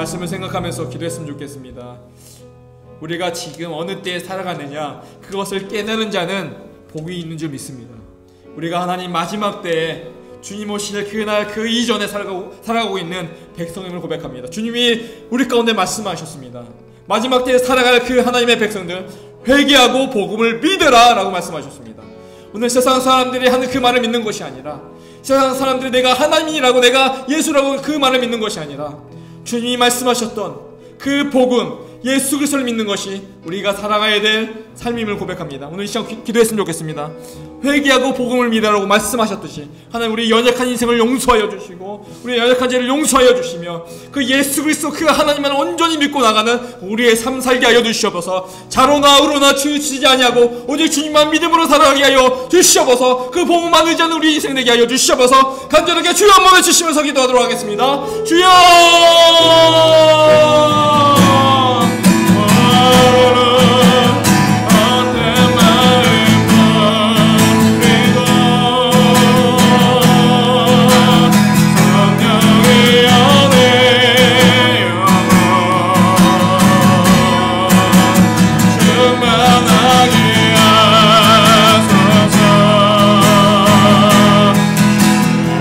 말씀을 생각하면서 기도했으면 좋겠습니다. 우리가 지금 어느 때에 살아가느냐 그것을 깨달은 자는 복이 있는 줄 믿습니다. 우리가 하나님 마지막 때에 주님 오실 그날 그 이전에 살아가고 있는 백성임을 고백합니다. 주님이 우리 가운데 말씀하셨습니다. 마지막 때에 살아갈 그 하나님의 백성들 회개하고 복음을 믿으라 라고 말씀하셨습니다. 오늘 세상 사람들이 하는 그 말을 믿는 것이 아니라, 세상 사람들이 내가 하나님이라고 내가 예수라고 그 말을 믿는 것이 아니라 주님이 말씀하셨던 그 복음 예수 그리스도를 믿는 것이 우리가 살아가야 될 삶임을 고백합니다. 오늘 이 시간 기도했으면 좋겠습니다. 회개하고 복음을 믿으라고 말씀하셨듯이 하나님 우리 연약한 인생을 용서하여 주시고 우리의 연약한 죄를 용서하여 주시며 그 예수 그리스도 그 하나님만 온전히 믿고 나가는 우리의 삶 살게 하여 주시옵소서. 자로나 의로나 치우치지 아니하고 오직 주님만 믿음으로 살아가게 하여 주시옵소서. 그 복음만 의지하는 우리 인생 되게 하여 주시옵소서. 간절하게 주여 한번 외치시면서 기도하도록 하겠습니다. 주여 주님 앞에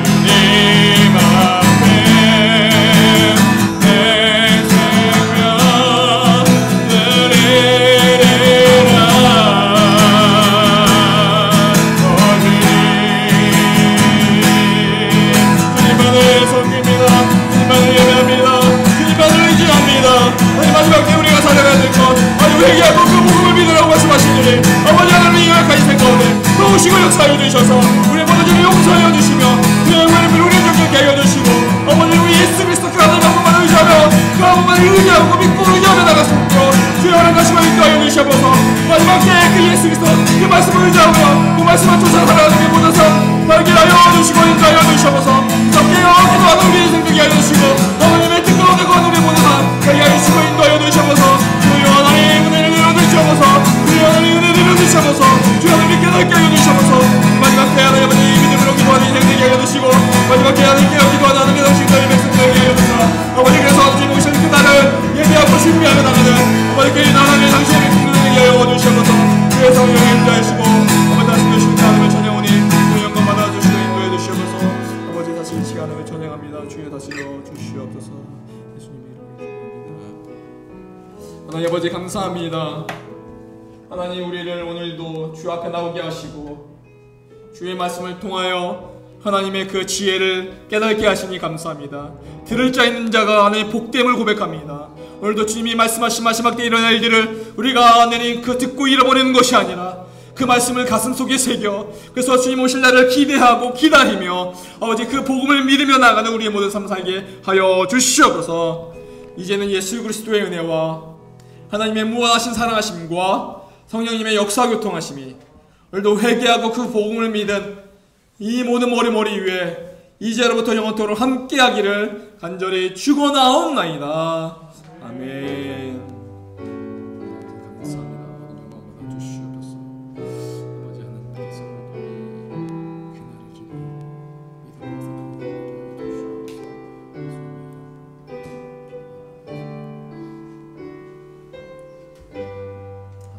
주셔서 우리 모든 죄를 용서하여 주시며 그의 은혜를 우리 정결케 하여 주시고 아버지 우리 예수 그리스도 그 하나님 한 분만 의지하며 그 한 분만 의지하고 믿고 의지하며 나갈 수 있도록 주여 하나님 다시 말씀 하여 주시옵소서. 마지막 때에 그 예수 그리스도 그 말씀을 의지하며 그 말씀을 쫓아 살아가는 게 모든 삶 발견하여 주시고 인도하여 주시옵소서. 깨어 기도하는 우리 인생 되게 하여 주시고 하나님의 뜻대로 되고 하는 우리 모든 삶 되게 하여 주시고 인도하여 주시옵소서. 주여 하나님 은혜를 내려주시옵소서. 주여 하나님 은혜를 내려주시옵소서. 주여 하나님 깨닫게 하여 주시옵소서. 마지막 때 하나님 아버지 믿음으로 기도하는 인생 되게 하여 주시고 마지막 때 하나님 깨어 기도하는 하나님의 당신들의 백성들에게 하여 주시라. 아버지 그래서 주님 오실 그날을 예배하고 준비하며 나가는 아버지 그 하나님의 당신의 백성들에게 하여 주시옵소서. 주의 성령을 인도하시고 아버지 다시 그 신의 하나님의 찬양오니 그 영광 받아주시고 인도해 주시옵소서. 아버지 다시 이 시간을 찬양합니다. 주여 다시여 주시옵소서. 예수님의 이름으로 기도합니다. 하나님 아버지 감사합니다. 하나님 우리를 오늘도 주 앞에 나오게 하시고 주의 말씀을 통하여 하나님의 그 지혜를 깨닫게 하시니 감사합니다. 들을 자 있는 자가 하나님의 복됨을 고백합니다. 오늘도 주님이 말씀하신 마지막 때 일어날 일들을 우리가 내린 그 듣고 잃어버리는 것이 아니라 그 말씀을 가슴 속에 새겨 그래서 주님 오실 날을 기대하고 기다리며 아버지 그 복음을 믿으며 나가는 우리의 모든 삶 살게 하여 주시옵소서. 이제는 예수 그리스도의 은혜와 하나님의 무한하신 사랑하심과 성령님의 역사 교통하심이 오늘도 회개하고 그 복음을 믿은 이 모든 머리 위에 이제로부터 영원토록 함께하기를 간절히 축원하옵나이다. 아멘. 감사합니다. 영광 받아 주시옵소서. 아버지 하나님께서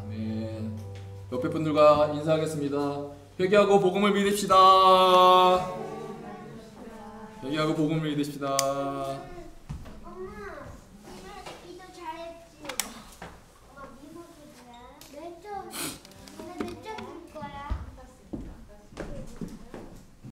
아멘. 옆에 분들과 인사하겠습니다. 회개하고 복음을 믿읍시다. 회개하고 복음을 믿읍시다.